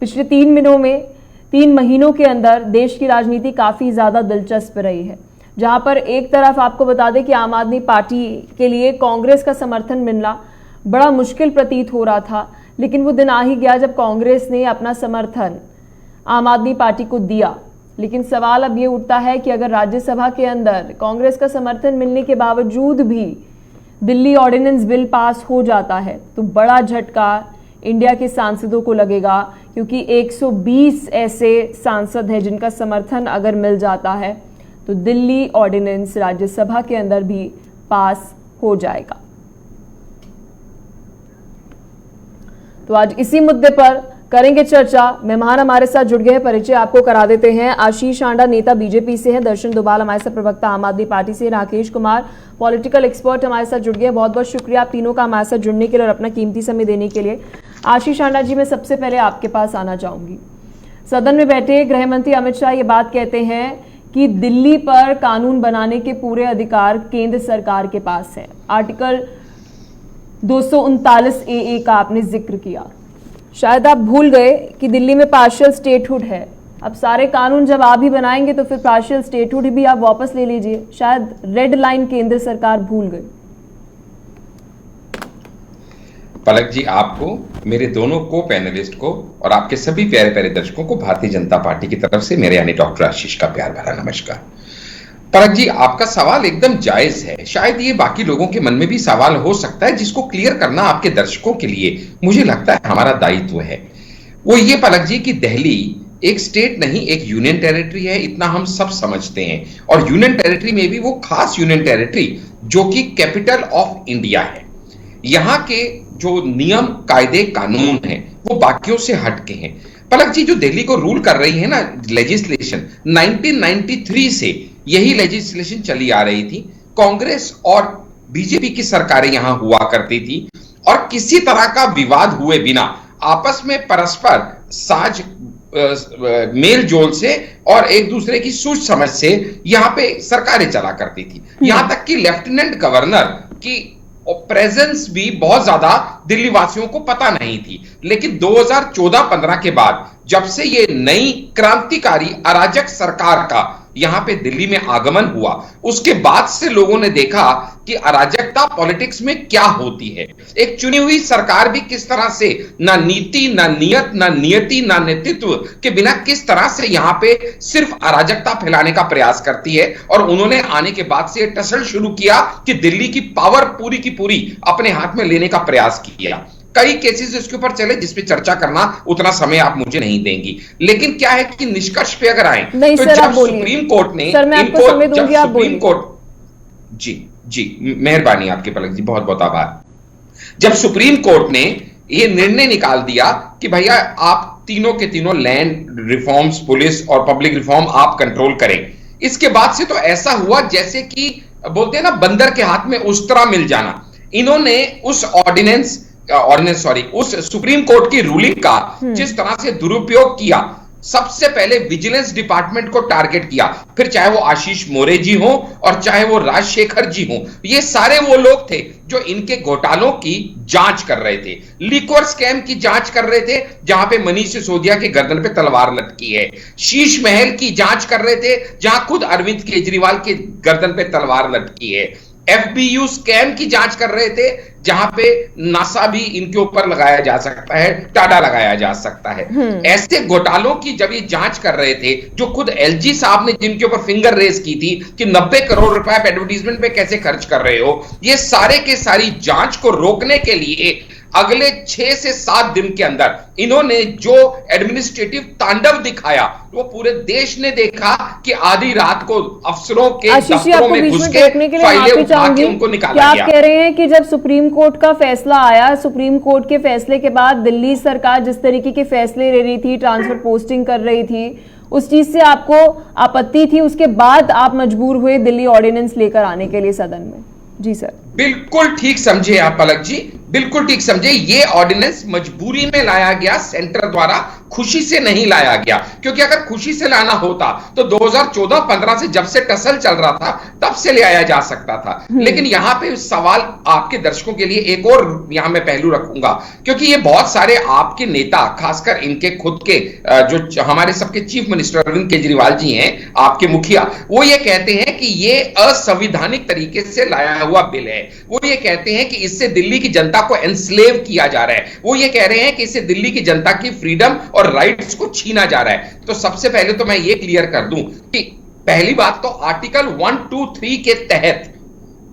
पिछले 3 महीनों के अंदर देश की राजनीति काफ़ी ज़्यादा दिलचस्प रही है, जहां पर एक तरफ आपको बता दें कि आम आदमी पार्टी के लिए कांग्रेस का समर्थन मिलना बड़ा मुश्किल प्रतीत हो रहा था। लेकिन वो दिन आ ही गया जब कांग्रेस ने अपना समर्थन आम आदमी पार्टी को दिया लेकिन सवाल अब ये उठता है कि अगर राज्यसभा के अंदर कांग्रेस का समर्थन मिलने के बावजूद भी दिल्ली ऑर्डिनेंस बिल पास हो जाता है तो बड़ा झटका इंडिया के सांसदों को लगेगा, क्योंकि 120 ऐसे सांसद हैं जिनका समर्थन अगर मिल जाता है तो दिल्ली ऑर्डिनेंस राज्यसभा के अंदर भी पास हो जाएगा। तो आज इसी मुद्दे पर करेंगे चर्चा। मेहमान हमारे साथ जुड़ गए हैं, परिचय आपको करा देते हैं। आशीष आंडा नेता बीजेपी से हैं, दर्शन दुबाल हमारे साथ प्रवक्ता आम आदमी पार्टी से, राकेश कुमार पॉलिटिकल एक्सपर्ट हमारे साथ जुड़ गए हैं। बहुत बहुत शुक्रिया आप तीनों का हमारे साथ जुड़ने के लिए और अपना कीमती समय देने के लिए। आशीष आंडा जी, मैं सबसे पहले आपके पास आना चाहूंगी। सदन में बैठे गृह मंत्री अमित शाह ये बात कहते हैं कि दिल्ली पर कानून बनाने के पूरे अधिकार केंद्र सरकार के पास है। आर्टिकल 239 AA का आपने जिक्र किया, शायद आप भूल गए कि दिल्ली में पार्शियल स्टेटहुड है। अब सारे कानून जब आप ही बनाएंगे तो फिर पार्शियल स्टेटहुड भी आप वापस ले लीजिए। शायद रेड लाइन केंद्र सरकार भूल गई। पलक जी, आपको, मेरे दोनों को पैनलिस्ट को और आपके सभी प्यारे प्यारे दर्शकों को भारतीय जनता पार्टी की तरफ से मेरे यानी डॉक्टर आशीष का प्यार भरा नमस्कार। पलक जी, आपका सवाल एकदम जायज है। शायद ये बाकी लोगों के मन में भी सवाल हो सकता है, जिसको क्लियर करना आपके दर्शकों के लिए मुझे लगता है हमारा दायित्व है। वो ये पलक जी कि दिल्ली एक स्टेट नहीं, एक यूनियन टेरिटरी है, इतना हम सब समझते हैं। और यूनियन टेरिटरी में भी वो खास यूनियन टेरिटरी जो कि कैपिटल ऑफ इंडिया है। यहां के जो नियम कायदे कानून हैं वो बाकियों से हटके हैं। पलक जी, जो दिल्ली को रूल कर रही है ना लेजिस्लेशन, 1993 से यही लेजिस्लेशन चली आ रही थी। कांग्रेस और बीजेपी की सरकारें यहां हुआ करती थी और किसी तरह का विवाद हुए बिना आपस में परस्पर साझ मेल जोल से और एक दूसरे की सूझ समझ से यहां पे सरकारें चला करती थी। यहां तक कि लेफ्टिनेंट गवर्नर की प्रेजेंस भी बहुत ज्यादा दिल्ली वासियों को पता नहीं थी। लेकिन 2014-15 के बाद जब से ये नई क्रांतिकारी अराजक सरकार का यहां पे दिल्ली में आगमन हुआ, उसके बाद से लोगों ने देखा कि अराजकता पॉलिटिक्स में क्या होती है। एक चुनी हुई सरकार भी किस तरह से ना नीति, ना नियत, ना नियति, ना नेतृत्व के बिना किस तरह से यहां पे सिर्फ अराजकता फैलाने का प्रयास करती है। और उन्होंने आने के बाद से टसल शुरू किया कि दिल्ली की पावर पूरी की पूरी अपने हाथ में लेने का प्रयास किया। कई केसेस इसके ऊपर चले जिस पे चर्चा करना उतना समय आप मुझे नहीं देंगी। लेकिन क्या है कि निष्कर्ष पे अगर आए तो जब सुप्रीम कोर्ट ने इनको, जब सुप्रीम कोर्ट, जी मेहरबानी आपके पलक जी, बहुत बहुत आभार। जब सुप्रीम कोर्ट ने यह निर्णय निकाल दिया कि भैया आप तीनों के तीनों लैंड रिफॉर्म्स, पुलिस और पब्लिक रिफॉर्म आप कंट्रोल करें, इसके बाद से तो ऐसा हुआ जैसे कि बोलते हैं ना बंदर के हाथ में उस्तरा मिल जाना। इन्होंने उस उस सुप्रीम कोर्ट की रूलिंग का जिस तरह से दुरुपयोग किया, सबसे पहले विजिलेंस डिपार्टमेंट को टारगेट किया, फिर चाहे वो आशीष मोरे जी हो और चाहे वो राजशेखर जी हो, ये सारे वो लोग थे जो इनके घोटालों की जांच कर रहे थे, लिक्वर स्कैम की जांच कर रहे थे जहां पे मनीष सिसोदिया के गर्दन पे तलवार लटकी है, शीश महल की जांच कर रहे थे जहां खुद अरविंद केजरीवाल के गर्दन पे तलवार लटकी है, FBU स्कैम की जांच कर रहे थे जहां पे नासा भी इनके ऊपर लगाया जा सकता है, टाडा लगाया जा सकता है। ऐसे घोटालों की जब ये जांच कर रहे थे, जो खुद LG साहब ने जिनके ऊपर फिंगर रेस की थी कि 90 करोड़ रुपए आप एडवर्टीजमेंट पे कैसे खर्च कर रहे हो, ये सारे के सारी जांच को रोकने के लिए अगले 6 से 7 दिन के अंदर इन्होंने जो एडमिनिस्ट्रेटिव तांडव दिखाया वो पूरे देश ने देखा कि आधी रात को अफसरों के दफ्तरों में घुस के फाइलें उठा के उनको निकाला गया। आप कह रहे हैं कि जब सुप्रीम कोर्ट का फैसला आया, सुप्रीम कोर्ट के फैसले के बाद दिल्ली सरकार जिस तरीके के फैसले ले रही थी, ट्रांसफर पोस्टिंग कर रही थी, उस चीज से आपको आपत्ति थी, उसके बाद आप मजबूर हुए दिल्ली ऑर्डिनेंस लेकर आने के लिए सदन में? जी सर, बिल्कुल ठीक समझे आप पलक जी, बिल्कुल ठीक समझे। ये ऑर्डिनेंस मजबूरी में लाया गया, सेंटर द्वारा, खुशी से नहीं लाया गया। क्योंकि अगर खुशी से लाना होता तो 2014-15 से जब से टसल चल रहा था तब से ले आया जा सकता था। लेकिन यहां पे सवाल आपके दर्शकों के लिए एक और यहां मैं पहलू रखूंगा, क्योंकि ये बहुत सारे आपके नेता, खासकर इनके खुद के जो हमारे सबके चीफ मिनिस्टर अरविंद केजरीवाल जी हैं, आपके मुखिया, वो ये कहते हैं कि ये असंवैधानिक तरीके से लाया हुआ बिल है। वो ये कहते हैं कि इससे दिल्ली की जनता को एनस्लेव किया जा रहा है। वो ये कह रहे हैं कि इससे दिल्ली की जनता की फ्रीडम और राइट्स को छीना जा रहा है। तो सबसे पहले तो मैं ये क्लियर कर दूं कि पहली बात तो आर्टिकल 123 के तहत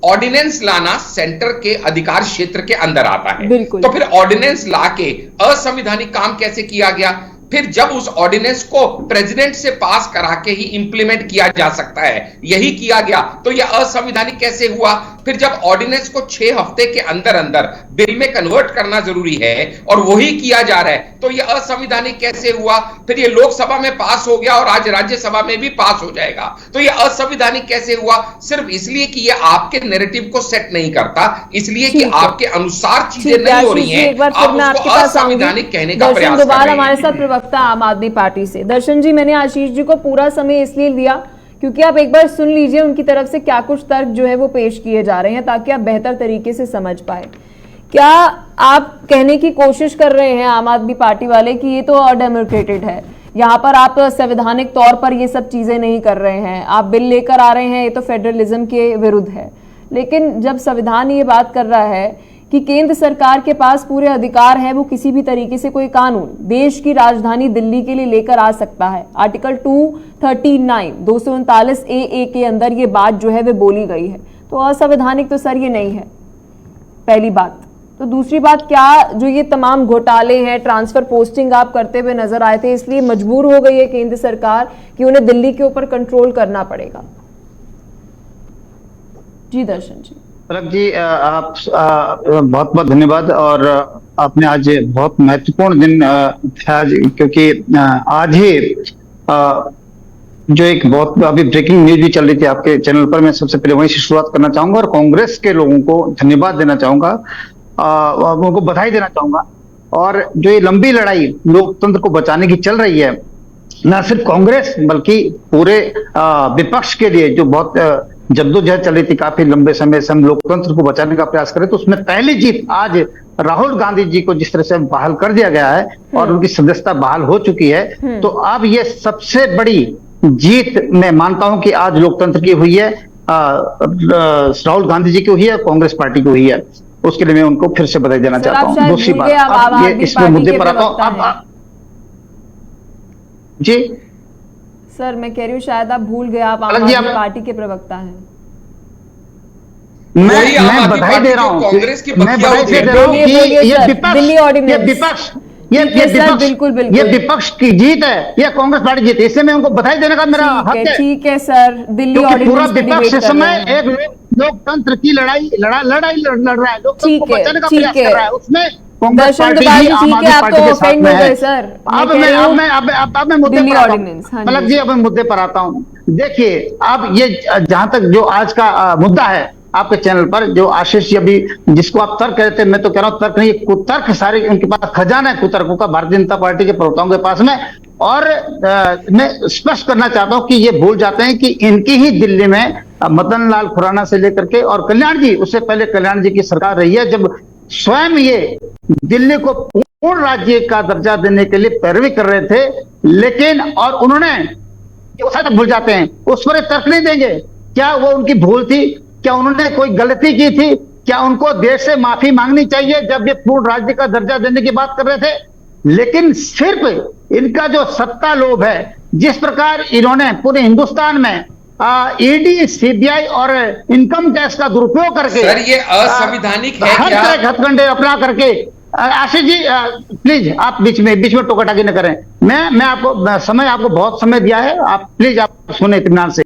ऑर्डिनेंस लाना सेंटर के अधिकार क्षेत्र के अंदर आता है। तो फिर ऑर्डिनेंस लाके असंवैधानिक काम कैसे किया गया? फिर जब उस ऑर्डिनेंस को प्रेसिडेंट से पास करा के ही इंप्लीमेंट किया जा सकता है, यही किया गया, तो यह असंवैधानिक कैसे हुआ? फिर जब ऑर्डिनेंस को 6 हफ्ते के अंदर अंदर बिल में कन्वर्ट करना जरूरी है और वही किया जा रहा है, तो यह असंवैधानिक कैसे हुआ? फिर यह लोकसभा में पास हो गया और आज राज्यसभा में भी पास हो जाएगा, तो यह असंवैधानिक कैसे हुआ? सिर्फ इसलिए कि यह आपके नैरेटिव को सेट नहीं करता, इसलिए कि आपके अनुसार चीजें नहीं हो रही हैं, आप उसको असंवैधानिक कहने का प्रयास कर रहे हैं। हमारे साथ प्रवक्ता आम आदमी पार्टी से दर्शन जी, मैंने आशीष जी को पूरा समय इसलिए दिया क्योंकि आप एक बार सुन लीजिए उनकी तरफ से क्या कुछ तर्क जो है वो पेश किए जा रहे हैं, ताकि आप बेहतर तरीके से समझ पाए। क्या आप कहने की कोशिश कर रहे हैं आम आदमी पार्टी वाले कि ये तो अनडेमोक्रेटेड है, यहाँ पर आप संवैधानिक तौर पर ये सब चीजें नहीं कर रहे हैं, आप बिल लेकर आ रहे हैं, ये तो फेडरलिज्म के विरुद्ध है। लेकिन जब संविधान ये बात कर रहा है कि केंद्र सरकार के पास पूरे अधिकार है, वो किसी भी तरीके से कोई कानून देश की राजधानी दिल्ली के लिए लेकर आ सकता है, आर्टिकल 239 ए के अंदर ये बात जो है वो बोली गई है, तो असंवैधानिक तो सर ये नहीं है, पहली बात। तो दूसरी बात, क्या जो ये तमाम घोटाले हैं, ट्रांसफर पोस्टिंग आप करते हुए नजर आए थे, इसलिए मजबूर हो गई है केंद्र सरकार कि उन्हें दिल्ली के ऊपर कंट्रोल करना पड़ेगा? जी दर्शन जी। पलक जी, आप बहुत बहुत धन्यवाद। और आपने आज बहुत महत्वपूर्ण दिन था, क्योंकि आज ही जो एक बहुत अभी ब्रेकिंग न्यूज भी चल रही थी आपके चैनल पर, मैं सबसे पहले वहीं से शुरुआत करना चाहूंगा और कांग्रेस के लोगों को धन्यवाद देना चाहूंगा, उनको बधाई देना चाहूंगा। और जो ये लंबी लड़ाई लोकतंत्र को बचाने की चल रही है, न सिर्फ कांग्रेस बल्कि पूरे विपक्ष के लिए जो बहुत जद्दोजहद चल रही थी काफी लंबे समय से, हम लोकतंत्र को बचाने का प्रयास करें, तो उसमें पहली जीत आज राहुल गांधी जी को जिस तरह से बहाल कर दिया गया है और उनकी सदस्यता बहाल हो चुकी है, तो अब ये सबसे बड़ी जीत मैं मानता हूं कि आज लोकतंत्र की हुई है, राहुल गांधी जी की हुई है, कांग्रेस पार्टी की हुई है। उसके लिए मैं उनको फिर से बधाई देना चाहता हूँ। दूसरी बात, अब ये इसमें मुद्दे पर आता हूँ। जी सर, मैं कह रही हूँ शायद आप भूल गए, आप आम आदमी पार्टी के प्रवक्ता हैं। मैं बधाई दे रहा हूँ, मैं बधाई दे रहा हूँ कि ये विपक्ष ये विपक्ष की जीत है, ये कांग्रेस पार्टी जीत है, इससे मैं उनको बधाई देने का मेरा हक है। ठीक है सर, दिल्ली ऑर्डिनेंस पूरा विपक्ष इस समय एक लोकतंत्र की लड़ाई लड़ रहा है, लोकतंत्र को बचाने का प्रयास कर रहा है, उसमें कांग्रेस पार्टी भी आम आदमी पार्टी के साथ में है। अब मैं मुद्दे पर आता हूँ पलक जी, अब मैं मुद्दे पर आता हूँ। देखिए, अब ये जहां तक जो आज का मुद्दा है आपके चैनल पर, जो आशीष जी अभी जिसको आप तर्क कहते हैं, मैं तो कह रहा हूँ तर्क नहीं, कुतर्क सारे उनके पास खजाना है कुतर्कों का, भारतीय जनता पार्टी के प्रवक्ताओं के पास में। और मैं स्पष्ट करना चाहता हूं कि ये भूल जाते हैं कि इनकी ही दिल्ली में मदन लाल खुराना से लेकर के और कल्याण जी, उससे पहले कल्याण जी की सरकार रही है, जब स्वयं ये दिल्ली को पूर्ण राज्य का दर्जा देने के लिए पैरवी कर रहे थे, लेकिन और उन्होंने शायद भूल जाते हैं, उस पर तर्क नहीं देंगे। क्या वो उनकी भूल थी? क्या उन्होंने कोई गलती की थी? क्या उनको देश से माफी मांगनी चाहिए जब ये पूर्ण राज्य का दर्जा देने की बात कर रहे थे? लेकिन सिर्फ इनका जो सत्ता लोभ है, जिस प्रकार इन्होंने पूरे हिंदुस्तान में ईडी, सीबीआई और इनकम टैक्स का दुरुपयोग करके, सर ये असंवैधानिक है हर क्या? तरह के हथकंडे अपना करके, आशीष जी प्लीज आप बीच में टोकाटाकी न करें। मैं आपको समय, आपको बहुत समय दिया है, आप प्लीज आप सुने इत्मीनान से।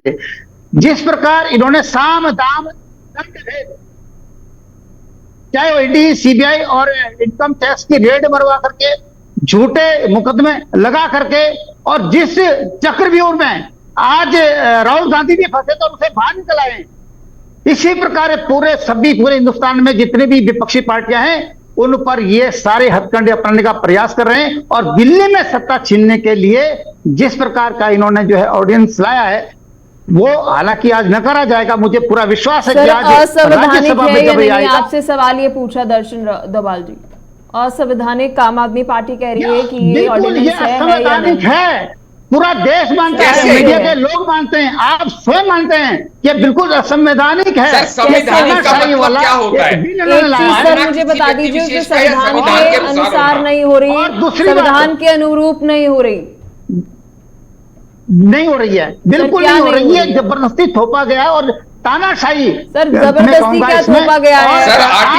जिस प्रकार इन्होंने साम दाम दंड भेद, चाहे वो ईडी, सीबीआई और इनकम टैक्स की रेड मरवा करके, झूठे मुकदमे लगा करके, और जिस चक्रव्यूह में आज राहुल गांधी भी फंसे तो उसे बाहर निकल आए, इसी प्रकार पूरे हिंदुस्तान में जितने भी विपक्षी पार्टियां हैं उन पर ये सारे हथकंडे अपनाने का प्रयास कर रहे हैं। और दिल्ली में सत्ता छीनने के लिए जिस प्रकार का इन्होंने जो है ऑर्डिनेंस लाया है, वो हालांकि आज नकारा जाएगा, मुझे पूरा विश्वास है कि आज राज्यसभा में जब ये आएगा। आपसे सवाल ये पूछा दर्शन दोभाल जी, असंवैधानिक आम आदमी पार्टी कह रही है कि ये ऑर्डिनेंस है या नहीं? पूरा देश मानता है, मीडिया के लोग मानते हैं, आप स्वयं मानते हैं कि बिल्कुल असंवैधानिक है। संवैधानिक का मतलब क्या होता है? सर मुझे बता दीजिए कि संविधान के अनुसार नहीं हो रही, संविधान के अनुरूप नहीं हो रही, नहीं हो रही है, बिल्कुल नहीं हो रही है, जबरदस्ती थोपा गया और तानाशाही। सर जबरदस्ती क्या थोपा गया है?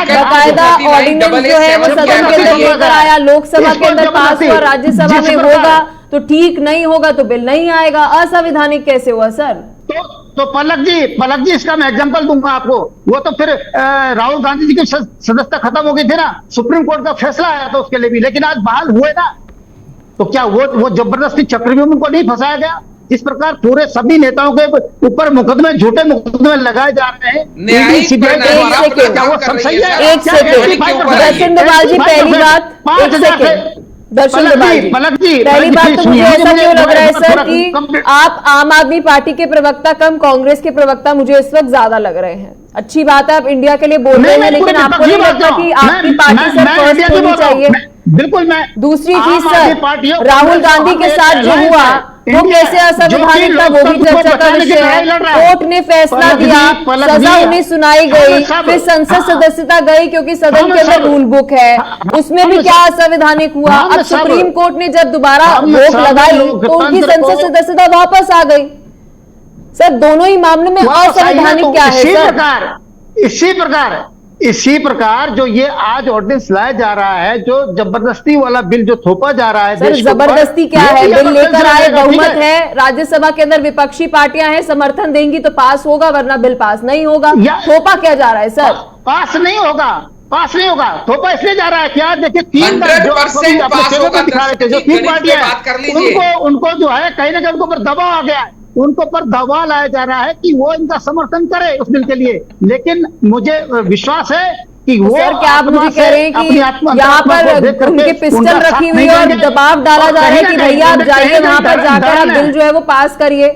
बाकायदा ऑर्डिनेंस जो है वो सदन के अंदर लेकर आया, लोकसभा के अंदर पास हुआ, राज्यसभा में होगा तो ठीक, नहीं होगा तो बिल नहीं आएगा। असंवैधानिक कैसे हुआ सर? तो पलक जी इसका मैं एग्जांपल दूंगा आपको। वो तो फिर राहुल गांधी जी की सदस्यता खत्म हो गई थी ना, सुप्रीम कोर्ट का फैसला आया था उसके लिए भी, लेकिन आज बहाल हुए ना, तो क्या वो जबरदस्ती चक्रव्यूह को नहीं फंसाया गया? जिस प्रकार पूरे सभी नेताओं के ऊपर मुकदमे, झूठे मुकदमे लगाए जा रहे हैं, एक सेकंड दर्शन दोबाल जी, पहली बात, दर्शन दोबाल जी, पहली बात तो मुझे ऐसा क्यों लग रहा है सर कि आप आम आदमी पार्टी के प्रवक्ता कम कांग्रेस के प्रवक्ता मुझे इस वक्त ज्यादा लग रहे हैं। अच्छी बात है आप इंडिया के लिए बोल रहे हैं, लेकिन आपको नहीं लगता कि आपकी पार्टी सर फर्स्ट होनी चाहिए? बिल्कुल। मैं दूसरी चीज सर, राहुल गांधी के साथ जो हुआ वो कैसे असंवैधानिक था, वो भी चर्चा का विषय है। कोर्ट ने फैसला दिया, सजा उन्हें सुनाई गई, फिर संसद सदस्यता गई क्योंकि सदन के अंदर रूल बुक है, उसमें भी क्या असंवैधानिक हुआ। अब सुप्रीम कोर्ट ने जब दोबारा रोक लगाई तो उनकी संसद सदस्यता वापस आ गई। सर दोनों ही मामले में असंवैधानिक क्या है सर? इसी प्रकार जो ये आज ऑर्डिनेंस लाया जा रहा है, जो जबरदस्ती वाला बिल जो थोपा जा रहा है, सर जबरदस्ती क्या है? बिल लेकर आए, बहुमत है, राज्यसभा के अंदर विपक्षी पार्टियां हैं, समर्थन देंगी तो पास होगा, वरना बिल पास नहीं होगा। थोपा क्या जा रहा है सर? पास नहीं होगा, थोपा इसलिए जा रहा है क्या? देखिए 100% पास होगा। जो तीन पार्टियां उनको जो है कहीं ना कहीं उनको पर दबाव आ गया है, उनको पर दबाव लाया जा रहा है कि वो इनका समर्थन करे उस बिल के लिए। लेकिन मुझे विश्वास है कि वो सर क्या आप मुझे कह रहे हैं कि यहाँ पर उनकी पिस्टल रखी हुई और दबाव डाला जा रहा है कि भैया आप जाइए वहां पर जाकर आप बिल जो है वो पास करिए?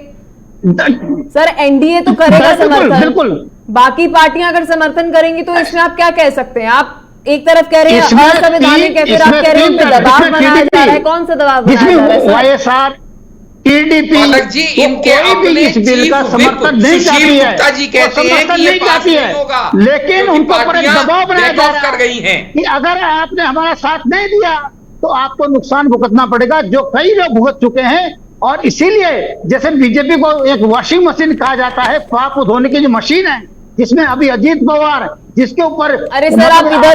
सर एनडीए तो करेगा समर्थन, बिल्कुल, बाकी पार्टियां अगर समर्थन करेंगी तो इसमें आप क्या कह सकते हैं? आप एक तरफ कह रहे हैं असंवैधानिक है, फिर आप कह रहे हैं दबाव बनाया जा रहा है। कौन सा दबाव बनाया जा रहा है सर? टीडीपी जी इनके अपने इस बिल का समर्थन नहीं चाहती है, जी कहते हैं कि ये पास नहीं होगा, लेकिन उनको पर दबाव बनाया जा रहा है कि अगर आपने हमारा साथ नहीं दिया तो आपको नुकसान भुगतना पड़ेगा, जो कई लोग भुगत चुके हैं। और इसीलिए जैसे बीजेपी को एक वॉशिंग मशीन कहा जाता है, पाप धोने की जो मशीन है, जिसमें अभी अजीत पवार जिसके ऊपर, अरे सर आप इधर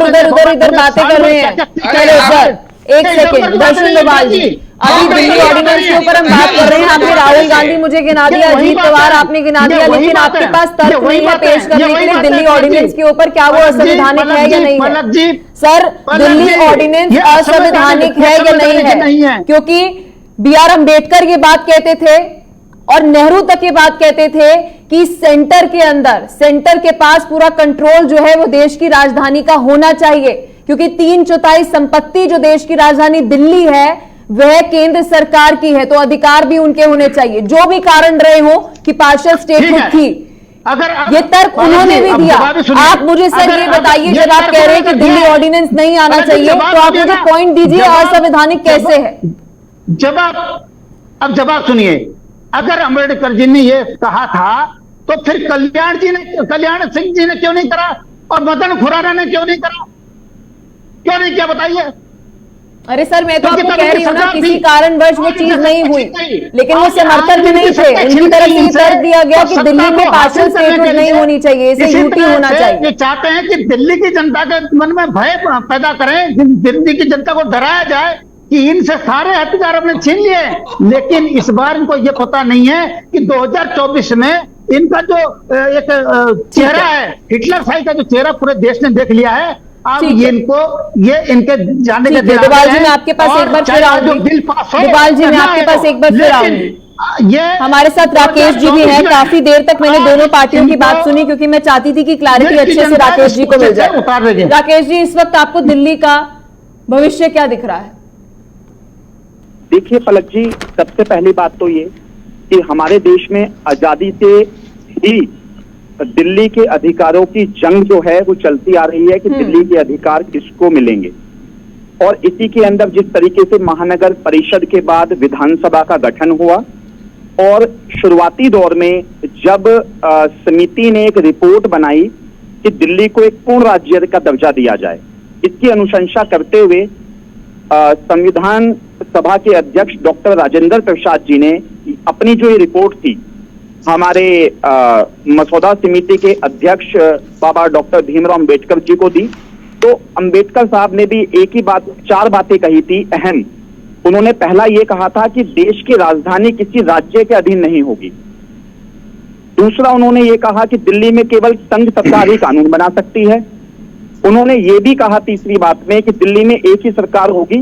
बातें कर रहे हैं। चलो सर एक सेकेंड, दर्शन दोबाल जी, अभी दिल्ली ऑर्डिनेंस के ऊपर हम बात कर रहे हैं। आपने राहुल गांधी मुझे गिना दिया, अजीत पवार आपने गिना दिया, लेकिन आपके पास तर्क नहीं है पेश करने के लिए दिल्ली ऑर्डिनेंस के ऊपर क्या वो असंवैधानिक है या नहीं है? सर दिल्ली ऑर्डिनेंस असंवैधानिक है या नहीं है? क्योंकि B.R. अम्बेडकर ये बात कहते थे और नेहरू तक ये बात कहते थे कि सेंटर के अंदर, सेंटर के पास पूरा कंट्रोल जो है वो देश की राजधानी का होना चाहिए, क्योंकि 3/4 संपत्ति जो देश की राजधानी दिल्ली है वह केंद्र सरकार की है, तो अधिकार भी उनके होने चाहिए, जो भी कारण रहे हो कि पार्शियल स्टेटहुड थी। अगर ये तर्क उन्होंने भी दिया। आप मुझे सर ये बताइए, जब आप कह रहे हैं कि दिल्ली ऑर्डिनेंस नहीं आना चाहिए, तो आप मुझे पॉइंट दीजिए असंवैधानिक कैसे है? जवाब सुनिए। अगर अम्बेडकर जी ने ये कहा था तो फिर कल्याण सिंह जी ने क्यों नहीं करा और मदन खुराना ने क्यों नहीं करा? क्यों नहीं किया बताइए? अरे सर मैं तो आपको कह रही हूँ ना, किसी कारणवश वो चीज नहीं हुई, लेकिन वो समर्थन में नहीं थे। उनकी तरफ से तर्क दिया गया कि दिल्ली में पार्शियल स्टेटहुड नहीं होनी चाहिए, इसे यूटी होना चाहिए। ये चाहते हैं कि दिल्ली की जनता के मन में भय पैदा करें, दिल्ली की जनता को डराया जाए कि इनसे सारे अधिकार अपने छीन लिए। लेकिन इस बार इनको ये पता नहीं है कि 2024 में इनका जो एक चेहरा है, हिटलर साई का जो चेहरा पूरे देश ने देख लिया है। अब ये इनके जाने के दिन। दोबाल जी मैं आपके पास एक बार फिर आऊंगी। दोबाल जी मैं आपके पास एक बार फिर आऊंगी। ये हमारे साथ राकेश जी भी हैं। काफी देर तक मैंने दोनों पार्टियों की बात सुनी, क्योंकि मैं चाहती थी कि क्लैरिटी अच्छे से राकेश जी को मिल जाए। राकेश जी, इस वक्त आपको दिल्ली का भविष्य क्या दिख रहा है? देखिए पलक जी, सबसे पहली बात तो ये कि हमारे देश में आजादी से ही दिल्ली के अधिकारों की जंग जो है वो चलती आ रही है कि दिल्ली के अधिकार किसको मिलेंगे। और इसी के अंदर जिस तरीके से महानगर परिषद के बाद विधानसभा का गठन हुआ और शुरुआती दौर में जब समिति ने एक रिपोर्ट बनाई कि दिल्ली को एक पूर्ण राज्य का दर्जा दिया जाए, इसकी अनुशंसा करते हुए संविधान सभा के अध्यक्ष डॉक्टर राजेंद्र प्रसाद जी ने अपनी जो ये रिपोर्ट थी हमारे मसौदा समिति के अध्यक्ष बाबा डॉक्टर भीमराव अंबेडकर जी को दी। तो अंबेडकर साहब ने भी एक ही बात, 4 बातें कही थी अहम। उन्होंने पहला ये कहा था कि देश की राजधानी किसी राज्य के अधीन नहीं होगी। दूसरा, उन्होंने ये कहा कि दिल्ली में केवल संघ सरकार ही कानून बना सकती है। उन्होंने ये भी कहा तीसरी बात में कि दिल्ली में एक ही सरकार होगी,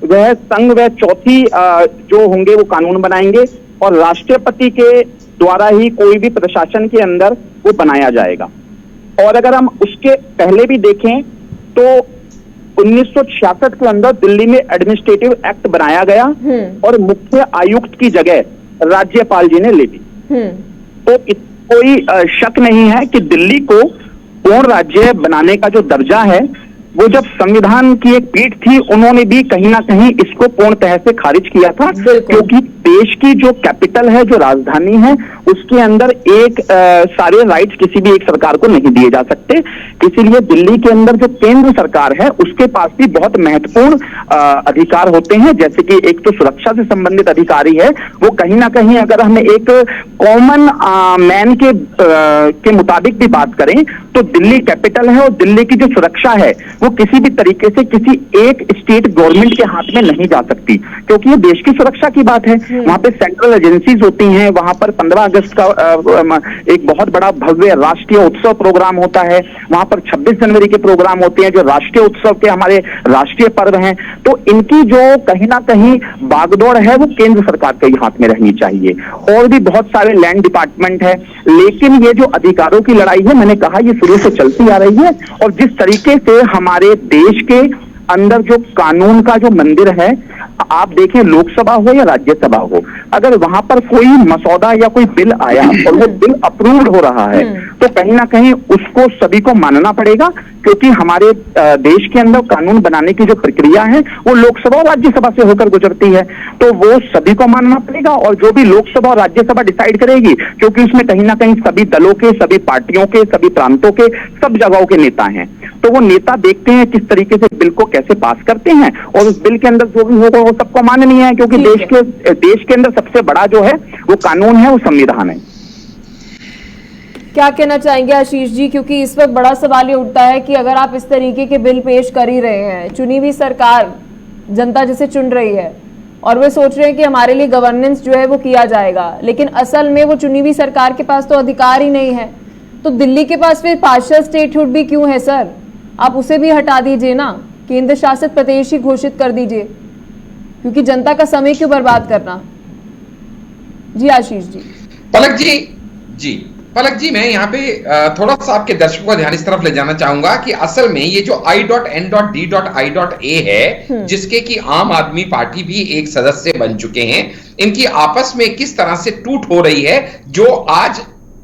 वह संघ व चौथी जो होंगे वो कानून बनाएंगे और राष्ट्रपति के द्वारा ही कोई भी प्रशासन के अंदर वो बनाया जाएगा। और अगर हम उसके पहले भी देखें तो 1966 के अंदर दिल्ली में एडमिनिस्ट्रेटिव एक्ट बनाया गया और मुख्य आयुक्त की जगह राज्यपाल जी ने ले ली। तो कोई शक नहीं है कि दिल्ली को पूर्ण राज्य बनाने का जो दर्जा है वो जब संविधान की एक पीठ थी उन्होंने भी कहीं ना कहीं इसको पूर्णतः से खारिज किया था, क्योंकि देश की जो कैपिटल है, जो राजधानी है, उसके अंदर एक सारे राइट्स किसी भी एक सरकार को नहीं दिए जा सकते। इसीलिए दिल्ली के अंदर जो केंद्र सरकार है उसके पास भी बहुत महत्वपूर्ण अधिकार होते हैं, जैसे कि एक तो सुरक्षा से संबंधित अधिकारी है, वो कहीं ना कहीं अगर हमें एक कॉमन मैन के मुताबिक भी बात करें तो दिल्ली कैपिटल है और दिल्ली की जो सुरक्षा है वो किसी भी तरीके से किसी एक स्टेट गवर्नमेंट के हाथ में नहीं जा सकती, क्योंकि ये देश की सुरक्षा की बात है। वहां पे सेंट्रल एजेंसीज होती हैं, वहां पर 15 अगस्त का एक बहुत बड़ा भव्य राष्ट्रीय उत्सव प्रोग्राम होता है, वहां पर 26 जनवरी के प्रोग्राम होते हैं जो राष्ट्रीय उत्सव के हमारे राष्ट्रीय पर्व हैं। तो इनकी जो कहीं ना कहीं बागडोर है वो केंद्र सरकार के हाथ में रहनी चाहिए। और भी बहुत सारे लैंड डिपार्टमेंट है, लेकिन ये जो अधिकारों की लड़ाई है, मैंने कहा ये शुरू से चलती आ रही है। और जिस तरीके से हमारे देश के अंदर जो कानून का जो मंदिर है, आप देखें लोकसभा हो या राज्यसभा हो, अगर वहां पर कोई मसौदा या कोई बिल आया और वो बिल अप्रूव्ड हो रहा है तो कहीं ना कहीं उसको सभी को मानना पड़ेगा, क्योंकि हमारे देश के अंदर कानून बनाने की जो प्रक्रिया है वो लोकसभा और राज्यसभा से होकर गुजरती है, तो वो सभी को मानना पड़ेगा। और जो भी लोकसभा और राज्यसभा डिसाइड करेगी, क्योंकि उसमें कहीं ना कहीं सभी दलों के, सभी पार्टियों के, सभी प्रांतों के, सब जगहों के नेता हैं, तो वो नेता देखते हैं किस तरीके से बिल को कैसे पास करते हैं और उस बिल के अंदर जो भी होगा वो सबको माननीय है, क्योंकि देश के अंदर सबसे बड़ा जो है वो कानून है, वो संविधान है। क्या कहना चाहेंगे आशीष जी, क्योंकि इस वक्त बड़ा सवाल ये उठता है कि अगर आप इस तरीके के बिल पेश कर ही रहे हैं, चुनी हुई सरकार, जनता जिसे चुन रही है और वे सोच रहे हैं कि हमारे लिए गवर्नेंस जो है वो किया जाएगा, लेकिन असल में वो चुनी हुई सरकार के पास तो अधिकार ही नहीं है, तो दिल्ली के पास फिर पार्शियल स्टेटहुड भी क्यों है सर? आप उसे भी हटा दीजिए ना, केंद्र शासित प्रदेश ही घोषित कर दीजिए, क्योंकि जनता का समय क्यों बर्बाद करना। जी आशीष जी। पलक जी मैं यहाँ पे थोड़ा सा आपके दर्शकों का ध्यान इस तरफ ले जाना चाहूंगा कि असल में ये जो I.N.D.I.A है, जिसके कि आम आदमी पार्टी भी एक सदस्य बन चुके हैं, इनकी आपस में किस तरह से टूट हो रही है जो आज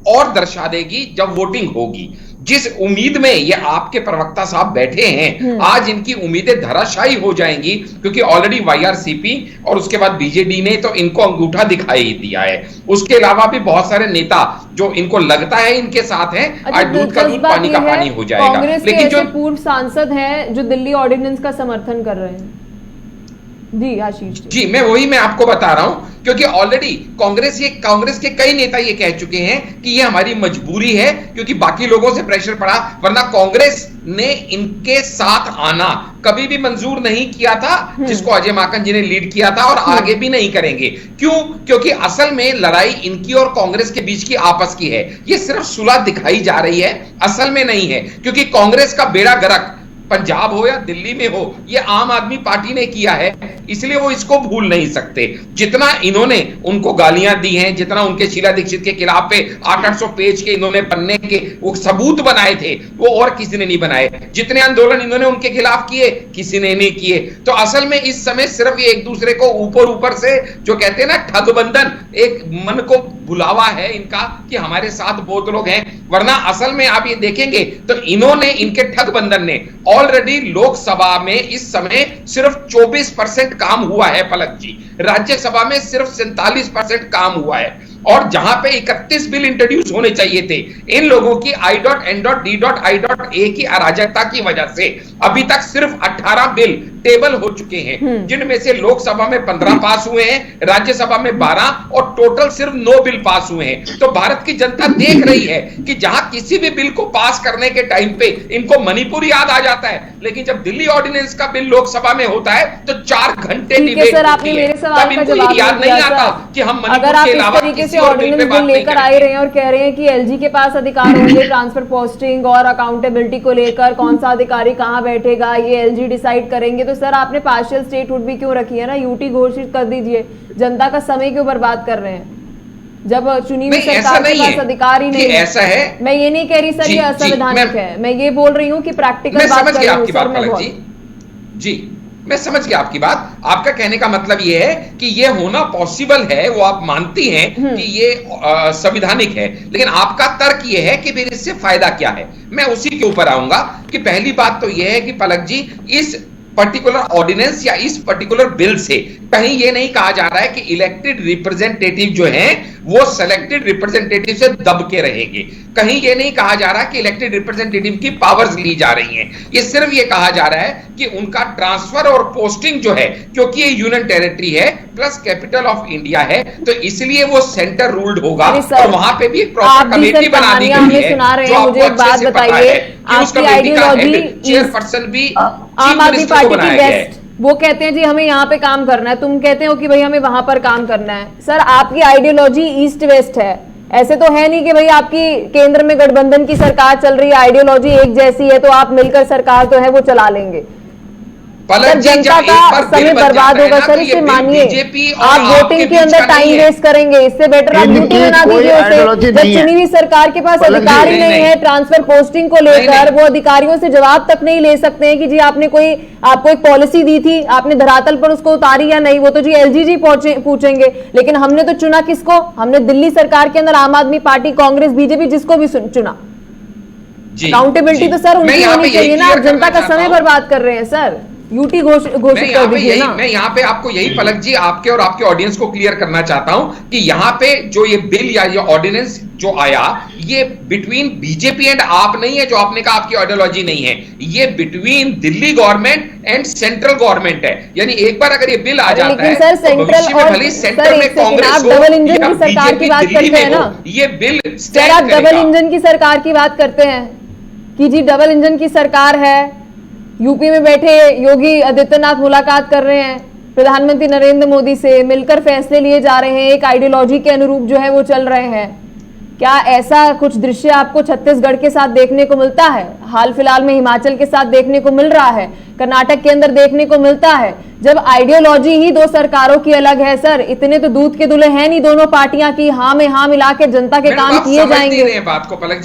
और दर्शा देगी जब वोटिंग होगी। जिस उम्मीद में ये आपके प्रवक्ता साहब बैठे हैं, आज इनकी उम्मीदें धराशायी हो जाएंगी, क्योंकि ऑलरेडी वाईआरसीपी और उसके बाद बीजेडी ने तो इनको अंगूठा दिखाई दिया है। उसके अलावा भी बहुत सारे नेता जो इनको लगता है इनके साथ हैं, आज दूध का दूध पानी का पानी हो जाएगा। कांग्रेस के ऐसे पूर्व सांसद हैं जो दिल्ली ऑर्डिनेंस का समर्थन कर रहे हैं। जी आशीष जी, मैं आपको बता रहा हूं, क्योंकि ऑलरेडी कांग्रेस के कई नेता ये कह चुके हैं कि ये हमारी मजबूरी है, क्योंकि बाकी लोगों से प्रेशर पड़ा, वरना कांग्रेस ने इनके साथ आना कभी भी मंजूर नहीं किया था, जिसको अजय माकन जी ने लीड किया था और आगे भी नहीं करेंगे। क्यों? क्योंकि असल में लड़ाई इनकी और कांग्रेस के बीच की आपस की है। ये सिर्फ सुलह दिखाई जा रही है, असल में नहीं है, क्योंकि कांग्रेस का बेड़ा गर्क पंजाब हो या दिल्ली में हो, ये आम आदमी पार्टी ने किया है, इसलिए वो इसको भूल नहीं सकते। जितना इन्होंने उनको गालियां दी हैं, जितना उनके शीला दीक्षित के खिलाफ पे 800 पेज के इन्होंने पन्ने के वो सबूत बनाए थे, वो और किसी ने नहीं बनाए। जितने आंदोलन इन्होंने उनके खिलाफ किए, किसी ने नहीं किए। तो असल में इस समय सिर्फ ये एक दूसरे को ऊपर से जो कहते हैं ना ठगबंधन, एक मन को बुलावा है इनका कि हमारे साथ बहुत लोग हैं, वरना असल में आप ये देखेंगे तो इन्होंने, इनके ठगबंधन ने ऑलरेडी लोकसभा में इस समय सिर्फ 24% काम हुआ है पलक जी, राज्यसभा में सिर्फ 47% काम हुआ है, और जहां पे 31 बिल इंट्रोड्यूस होने चाहिए थे, इन लोगों की I.N.D.I.A की अराजकता की वजह से अभी तक सिर्फ 18 बिल टेबल हो चुके हैं, जिनमें से लोकसभा में 15 पास हुए हैं, राज्यसभा में 12 और टोटल सिर्फ 9 बिल पास हुए हैं। तो भारत की जनता देख रही है कि जहां किसी भी बिल को पास करने के टाइम पे इनको मणिपुर याद आ जाता है, लेकिन जब दिल्ली ऑर्डिनेंस का बिल लोकसभा में होता है तो 4 घंटे डिबेट होती है, तब इनको याद नहीं आता कि हम मणिपुर के अलावा किसी और बिल पे बात नहीं लेकर आए रहे हैं और कह रहे हैं कि एलजी के पास अधिकार होंगे ट्रांसफर पोस्टिंग और अकाउंटेबिलिटी को लेकर, कौन सा अधिकारी कहां बैठेगा ये एलजी डिसाइड करेंगे। तो सर आपने पार्शियल स्टेटहुड भी क्यों रखी है ना, यूटी घोषित कर दीजिए, जनता का समय क्यों बर्बाद कर रहे हैं जब चुनी हुई सरकार के पास अधिकार ही नहीं है। ऐसा है, मैं ये नहीं कह रही सर ये असंवैधानिक है, मैं ये बोल रही हूँ कि प्रैक्टिकल बात कर रही हूँ सर मैं बहुत। जी मैं समझ गया आपकी बात। आपका कहने का मतलब यह है कि यह होना पॉसिबल है, वो आप मानती हैं कि ये संवैधानिक है, लेकिन आपका तर्क यह है कि फिर इससे फायदा क्या है। मैं उसी के ऊपर आऊंगा कि पहली बात तो यह है कि पलक जी, इस पर्टिकुलर ऑर्डिनेंस या इस पर्टिकुलर बिल से कहीं यह नहीं कहा जा रहा है कि इलेक्टेड रिप्रेजेंटेटिव जो हैं वो सिलेक्टेड रिप्रेजेंटेटिव से दब के रहेंगे, कहीं यह नहीं कहा जा रहा कि इलेक्टेड रिप्रेजेंटेटिव की पावर्स ली जा रही हैं। ये सिर्फ ये कहा जा रहा है कि उनका ट्रांसफर और पोस्टिंग जो है, क्योंकि ये यूनियन टेरिटरी है प्लस कैपिटल ऑफ इंडिया है, तो इसलिए वो सेंटर रूल्ड होगा और वहां पे भी एक प्रॉपर कमेटी बना दी गई है। मुझे एक बात बताइए, आपकी आइडियोलॉजी चेयरपर्सन भी आम आदमी पार्टी की बेस्ट, वो कहते हैं जी हमें यहाँ पे काम करना है, तुम कहते हो कि भाई हमें वहां पर काम करना है। सर आपकी आइडियोलॉजी ईस्ट वेस्ट है, ऐसे तो है नहीं कि भाई आपकी केंद्र में गठबंधन की सरकार चल रही है, आइडियोलॉजी एक जैसी है तो आप मिलकर सरकार तो है वो चला लेंगे। सर जनता का समय बर्बाद होगा सर, इसे मानिए। आप वोटिंग के अंदर टाइम वेस्ट करेंगे, इससे बेटर आप ड्यूटी बना दीजिए उसे। जब चुनी हुई सरकार के पास अधिकार ही नहीं है ट्रांसफर पोस्टिंग को लेकर, वो अधिकारियों से जवाब तक नहीं ले सकते हैं कि जी आपने आपको एक पॉलिसी दी थी, आपने धरातल पर उसको उतारी या नहीं, वो तो जी एलजी पूछेंगे। लेकिन हमने तो चुना किसको, हमने दिल्ली सरकार के अंदर आम आदमी पार्टी, कांग्रेस, बीजेपी, जिसको भी चुना। अकाउंटेबिलिटी तो सर उनकी होनी चाहिए ना, आप जनता का समय बर्बाद कर रहे हैं सर। यूटी घोषित कर दीजिए ना। मैं यहाँ पे आपको यही पलक जी आपके और आपके ऑडियंस को क्लियर करना चाहता हूं कि यहाँ पे जो ये बिल या ये ऑर्डिनेंस जो आया, ये बिटवीन बीजेपी एंड आप नहीं है, जो आपने कहा आपकी आइडियोलॉजी नहीं है, ये between Delhi government and central government है। यानी एक बार अगर ये बिल आ जाता है सर सेंट्रल और भले सेंटर में कांग्रेस हो, डबल इंजन की सरकार की बात करते हैं ना, ये बिल सर आप डबल इंजन की सरकार की बात करते हैं कि जी डबल इंजन की सरकार है, यूपी में बैठे योगी आदित्यनाथ मुलाकात कर रहे हैं प्रधानमंत्री नरेंद्र मोदी से, मिलकर फैसले लिए जा रहे हैं, एक आइडियोलॉजी के अनुरूप जो है वो चल रहे हैं। क्या ऐसा कुछ दृश्य आपको छत्तीसगढ़ के साथ देखने को मिलता है? हाल फिलहाल में हिमाचल के साथ देखने को मिल रहा है, कर्नाटक के अंदर देखने को मिलता है, जब आइडियोलॉजी ही दो सरकारों की अलग है। सर इतने तो दूध के दूल्हे हैं नहीं दोनों पार्टियां की हाँ में हाँ मिला के जनता के काम किए जाएंगे। बात को पलक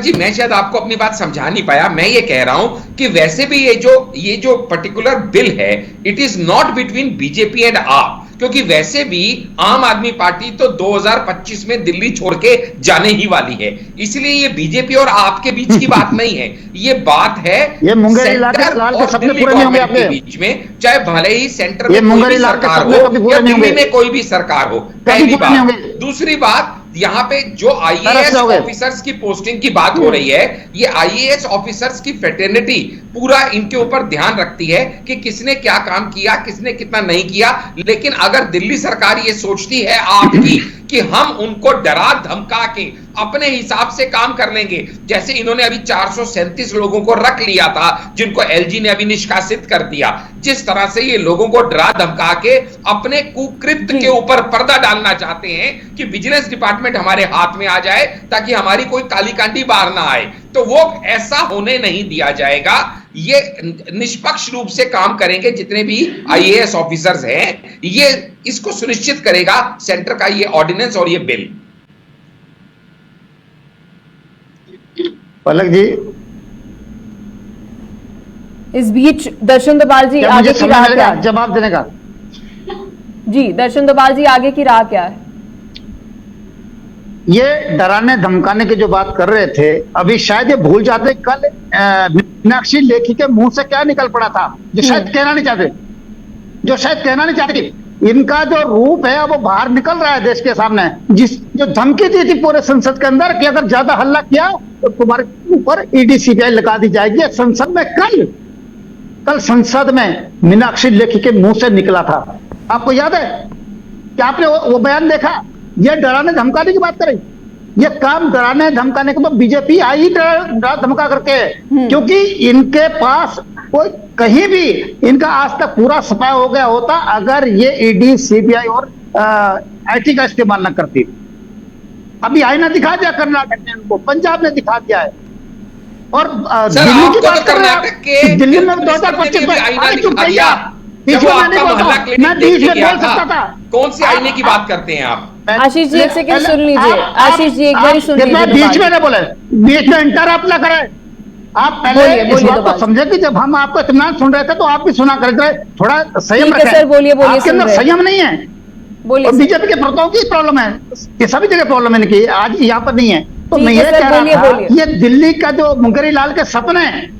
जी मैं शायद आपको अपनी बात समझा नहीं पाया। मैं ये कह रहा हूं कि वैसे भी ये जो पर्टिकुलर बिल है, it is not between BJP and आप, क्योंकि वैसे भी आम आदमी पार्टी तो 2025 में दिल्ली छोड़ के जाने ही वाली है, इसलिए ये बीजेपी और आपके बीच की बात नहीं है, ये बात है ये मुंगेरी लाल के सपने पूरे नहीं होंगे आपके बीच में, चाहे भले ही सेंटर में कोई भी सरकार हो या दिल्ली में कोई भी सरकार हो। पहली बात। दूसरी बात, यहाँ पे जो आईएएस ऑफिसर्स की पोस्टिंग की बात हो रही है, ये आईएएस ऑफिसर्स की फ्रेटर्निटी पूरा इनके ऊपर ध्यान रखती है कि किसने क्या काम किया, किसने कितना नहीं किया। लेकिन अगर दिल्ली सरकार ये सोचती है आपकी कि हम उनको डरा धमका के अपने हिसाब से काम कर लेंगे, जैसे इन्होंने अभी 437 लोगों को रख लिया था जिनको एलजी ने अभी निष्कासित कर दिया, जिस तरह से ये लोगों को डरा धमका के अपने कुकृत्य के ऊपर पर्दा डालना चाहते हैं कि विजिलेंस डिपार्टमेंट हमारे हाथ में आ जाए ताकि हमारी कोई काली कांडी बाहर ना आए, तो वो ऐसा होने नहीं दिया जाएगा। ये निष्पक्ष रूप से काम करेंगे जितने भी आईएएस ऑफिसर्स हैं, ये इसको सुनिश्चित करेगा सेंटर का ये ऑर्डिनेंस और ये बिल। पलक जी इस बीच दर्शन दोबाल जी आगे की राह क्या है? जवाब देने का जी दर्शन दोबाल जी आगे की राह क्या है? ये डराने धमकाने की जो बात कर रहे थे, अभी शायद ये भूल जाते कल मीनाक्षी लेखी के मुंह से क्या निकल पड़ा था, जो शायद कहना नहीं चाहते, इनका जो रूप है वो बाहर निकल रहा है देश के सामने। जो धमकी दी थी पूरे संसद के अंदर कि अगर ज्यादा हल्ला किया तो तुम्हारे ऊपर ईडी सीबीआई लगा दी जाएगी। संसद में कल संसद में मीनाक्षी लेखी के मुंह से निकला था। आपको याद है कि आपने वो बयान देखा? ये डराने धमकाने की बात करें, ये काम डराने धमकाने को तो बीजेपी आई डरा धमका करके, क्योंकि इनके पास कोई कहीं भी इनका आज तक पूरा सफाया हो गया होता अगर ये ईडी सीबीआई और आईटी का इस्तेमाल न करती। अभी आईना दिखा दिया कर्नाटक ने, उनको पंजाब ने दिखा दिया है। और दिल्ली की बात कर रहे हैं, दिल्ली में 2025 में मैं बीच में बोल सकता था। कौन से आईने की बात करते हैं आप? आशीष जी एक सेकंड सुन लीजिए, आशीष जी एक बार सुन लीजिए। बीच में ना बोले, बीच में इंटरप्ट ना करें। आप पहले इस बात को समझे कि जब हम आपको इत्मीनान सुन रहे थे तो आप भी सुना करते, थोड़ा संयम रखें। सर बोलिए, आपके अंदर संयम नहीं है। बोलिए, बीजेपी के प्रताओं की प्रॉब्लम है, ये सभी जगह प्रॉब्लम है इनकी, आज यहाँ पर नहीं है। तो मैं ये कह रहा था, ये दिल्ली का जो मुंगेरी लाल के सपने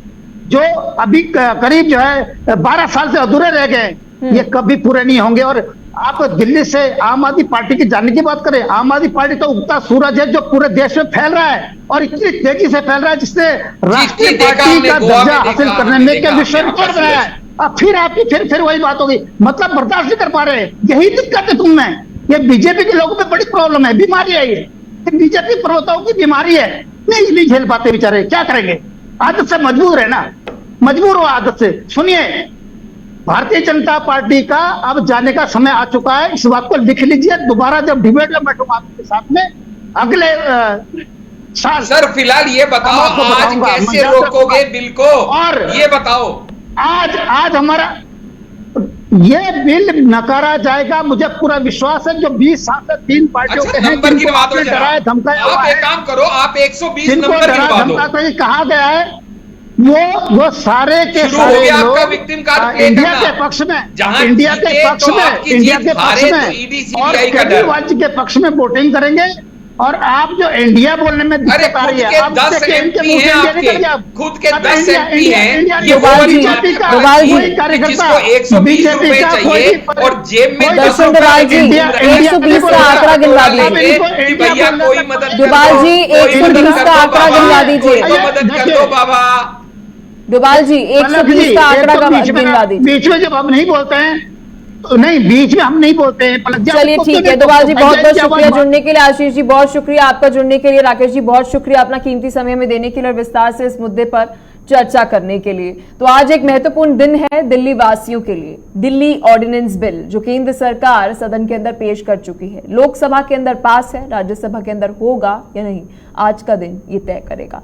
जो अभी करीब जो है 12 साल से अधूरे रह गए, ये कभी पूरे नहीं होंगे। और आप दिल्ली से आम आदमी पार्टी की जानने की बात करें, आम आदमी पार्टी तो उगता सूरज है जो पूरे देश में फैल रहा है और इतनी तेजी से फैल रहा है जिससे राष्ट्रीय पार्टी का दर्जा हासिल करने में क्या विश्व रिकॉर्ड बनाया है। अब फिर वही बात होगी, मतलब बर्दाश्त नहीं कर पा रहे। यही दिक्कत है तुम में। ये बीजेपी के लोगों में बड़ी प्रॉब्लम है, बीमारी है ये बीजेपी प्रवक्ताओं की बीमारी है, नहीं झेल पाते बेचारे, क्या करेंगे? आदत से मजबूर है ना, मजबूर हो आदत से। सुनिए, भारतीय जनता पार्टी का अब जाने का समय आ चुका है, इस बात को लिख लीजिए। दोबारा जब डिबेट में बैठूंगा आपके साथ में अगले साल। सर फिलहाल ये बताओ आज कैसे रोकोगे बिल को, और ये बताओ आज हमारा ये बिल नकारा जाएगा, मुझे पूरा विश्वास है। जो 20 साल से 3 पार्टियों के हैं, नंबर गिनवा दो जरा। आप एक काम करो, आप 120 नंबर गिनवा दो। कहा गया है वो सारे के सारे लोग इंडिया के पक्ष में, इंडिया के पक्ष में और केजरीवाल के पक्ष में वोटिंग करेंगे। और आप जो इंडिया बोलने में दिक्कत आ रही है, आप खुद के 10 एमपी हैं, गोपाल जी, जिसको 120 रुपए चाहिए और जेब में 10 120 का आंकड़ा गिनवा दीजिए भैया, कोई मदद डोभाल जी, 120 का आंकड़ा गिनवा दीजिए मदद कर दो बाबा। डोभाल जी 120 का आंकड़ा गिनवा दीजिए। बीच में जब हम नहीं बोलते हैं तो नहीं, बीच में हम नहीं बोलते हैं। चलिए ठीक है, डोभाल जी बहुत बहुत शुक्रिया जुड़ने के लिए। आशीष जी बहुत शुक्रिया आपका जुड़ने के लिए। राकेश जी बहुत शुक्रिया अपना कीमती समय में देने के लिए और विस्तार से इस मुद्दे पर चर्चा करने के लिए। तो आज एक महत्वपूर्ण दिन है दिल्ली वासियों के लिए। दिल्ली ऑर्डिनेंस बिल जो केंद्र सरकार सदन के अंदर पेश कर चुकी है, लोकसभा के अंदर पास है, राज्यसभा के अंदर होगा या नहीं, आज का दिन ये तय करेगा।